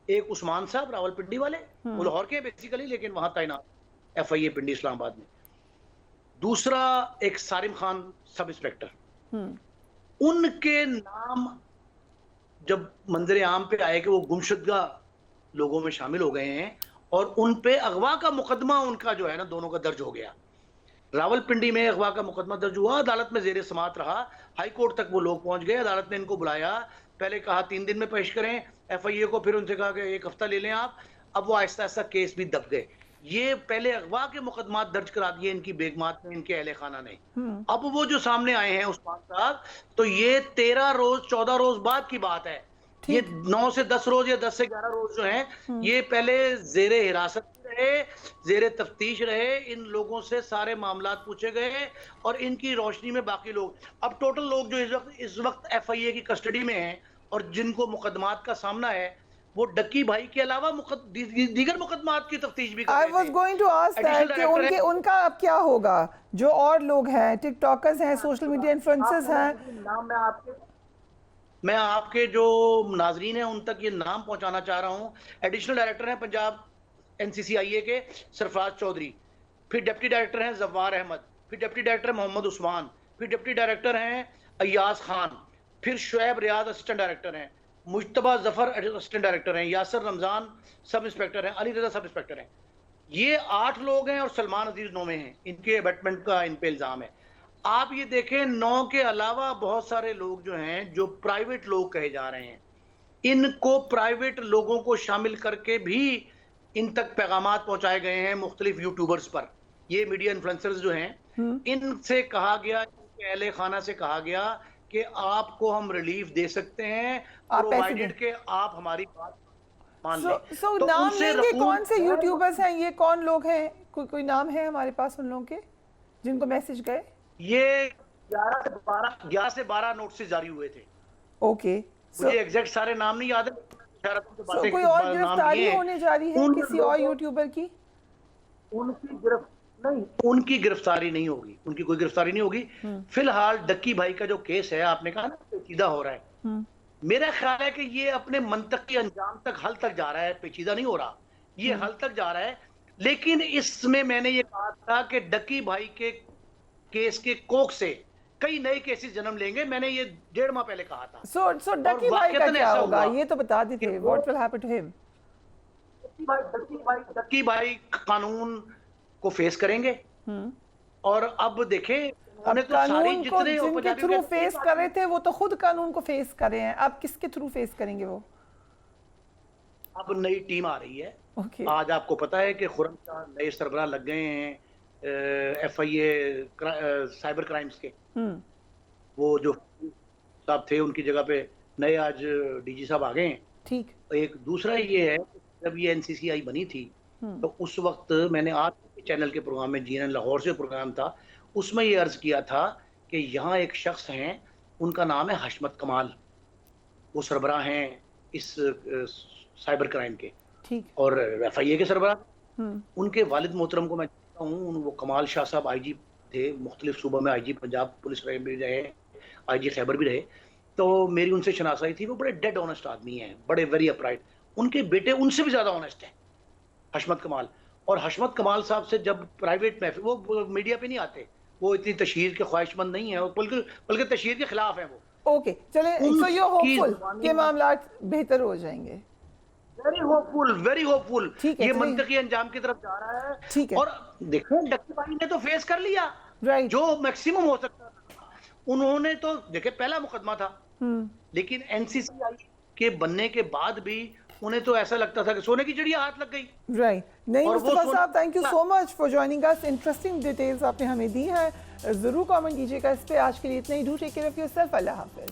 एक उस्मान साहब रावलपिंडी वाले, वो लाहौर के बेसिकली लेकिन वहां तैनात FIA पिंडी इस्लामाबाद में, दूसरा एक सारिम खान सब इंस्पेक्टर, उनके नाम जब मंजर आम पे आए कि वो गुमशुदगा लोगों में शामिल हो गए हैं और उन पे अगवा का मुकदमा उनका जो है ना दोनों का दर्ज हो गया। रावलपिंडी में अगवा का मुकदमा दर्ज हुआ, अदालत में जेर समात रहा, हाई कोर्ट तक वो लोग पहुंच गए, अदालत ने इनको बुलाया, पहले कहा 3 दिन में पेश करें FIA को, फिर उनसे कहा कि 1 हफ्ता ले लें आप। अब वो आहिस्ता आहिस्ता केस भी दब गए। ये पहले अगवा के मुकदमा दर्ज करा दिए इनकी बेगमात ने, इनके अहले खाना ने। अब वो जो सामने आए हैं उस्मान साहब, तो ये 13 रोज 14 रोज बाद की बात है। ये 9 से 10 रोज या 10 से 11 रोज जो हैं, ये पहले जेरे हिरासत रहे, जेरे तफ्तीश रहे, इन लोगों से सारे मामलात पूछे गए और इनकी रोशनी में बाकी लोग, अब टोटल लोग जो इस वक्त FIA की कस्टडी में हैं और जिनको मुकदमात का सामना है, वो डक्की भाई के अलावा दीगर मुकदमात की तफ्तीश भी कर रहे थे। I was going to ask that कि उनका अब क्या होगा? जो और लोग हैं, टिकटॉकर्स हैं, सोशल मीडिया इन्फ्लुएंसर्स हैं, मैं आपके जो नाजरीन हैं उन तक ये नाम पहुंचाना चाह रहा हूं। एडिशनल डायरेक्टर हैं पंजाब NCCIA के सरफराज चौधरी, फिर डिप्टी डायरेक्टर हैं जवार अहमद, फिर डिप्टी डायरेक्टर मोहम्मद उस्मान, फिर डिप्टी डायरेक्टर हैं अयाज खान, फिर शुएब रियाज असिस्टेंट डायरेक्टर हैं, मुश्तबा जफर असिस्टेंट डायरेक्टर हैं, यासर रमजान सब इंस्पेक्टर हैं, अली रजा सब इंस्पेक्टर हैं। ये 8 लोग हैं और सलमान अजीज 9वें हैं। इनके अबेटमेंट का इन पे इल्जाम है। आप ये देखें, 9 के अलावा बहुत सारे लोग जो हैं, जो प्राइवेट लोग कहे जा रहे हैं, इनको प्राइवेट लोगों को शामिल करके भी इन तक पैगामात पहुंचाए गए हैं मुख्तलिफ यूट्यूबर्स पर। ये मीडिया इन्फ्लुएंसर्स जो हैं, इनसे कहा गया, इनके अहले खाना से कहा गया कि आपको हम रिलीफ दे सकते हैं प्रोवाइडेड के आप हमारी बात मान लें। तो नाम लेंगे कौन से यूट्यूबर्स हैं, ये कौन लोग हैं? कोई नाम है हमारे पास उन लोगों के जिनको मैसेज गए? ये 11 से 12 नोटिस जारी हुए थे। ओके, मुझे एग्जैक्ट सारे नाम नहीं याद है। कोई और गिरफ्तारी होने जा रही है किसी और यूट्यूबर की? उनकी गिरफ्तारी नहीं होगी, उनकी कोई गिरफ्तारी नहीं होगी। फिलहाल डक्की भाई का जो केस है, आपने कहा ना पेचीदा हो रहा है, मेरा ख्याल है कि ये अपने मंतकी अंजाम तक, हल तक जा रहा है, पेचीदा नहीं हो रहा, ये हल तक जा रहा है। लेकिन इसमें मैंने ये कहा था कि डक्की भाई के केस के कोख से कई नए केसेस जन्म लेंगे, मैंने ये 1.5 माह पहले कहा था। So डक्की भाई का क्या होगा, ये तो बता दीजिए, what will happen to him? Ducky भाई कानून को फेस करेंगे और अब देखें, अब तो कानून को जिनके थ्रू फेस कर रहे थे वो तो खुद कानून को फेस कर रहे हैं, अब किसके थ्रू फेस करेंगे वो? अब नई टीम आ रही है। आज आपको पता है कि खुर्रम शाह नए सरबराह लग गए हैं FIA साइबर क्राइम्स के। वो जो साहब थे उनकी जगह पे नए आज DG साहब आ गए हैं। ठीक। एक दूसरा ये है, जब ये NCCI बनी थी तो उस वक्त मैंने आज चैनल के प्रोग्राम में, GNN लाहौर से प्रोग्राम था, उसमें ये अर्ज किया था कि यहाँ एक शख्स हैं, उनका नाम है हशमत कमाल, वो सरबराह हैं इस साइबर क्राइम के। ठीक। और FIA के सरबराह। उनके वालिद मोहतरम को मैं जानता हूँ, वो कमाल शाह साहब IG थे, मुख्तलिफ सूबा में IG पंजाब पुलिस भी रहे, IG खैबर भी रहे, तो मेरी उनसे शनासाई थी। वो बड़े डेड ऑनेस्ट आदमी हैं, बड़े वेरी अपराइट। उनके बेटे उनसे भी ज्यादा ऑनेस्ट हैं, हशमत कमाल। और हशमत कमाल साहब से जब प्राइवेट में, वो मीडिया पे नहीं आते, वो इतनी तशहीर के ख्वाहिशमंद नहीं है, बल्कि तशहीर के खिलाफ हैं वो। ओके, चले, सो यू होपफुल कि मामलात बेहतर हो जाएंगे? Very hopeful. ये मंतकी अंजाम की तरफ जा रहा है। ठीक है। और देखो, डक्की भाई ने तो फेस कर लिया, जो मैक्सिमम हो सकता था। उन्होंने तो देखे, पहला मुकदमा था, लेकिन NCCI के बनने के बाद भी उन्हें तो ऐसा लगता था कि सोने की चिड़िया हाथ लग गई। राइट। नहीं मुस्तफा साहब, thank you so much for joining us. Interesting details आपने हमें दी हैं, जरूर कमेंट कीजिएगा इस पे। आज के लिए इतना ही। Do take care of yourself. Allah Hafiz.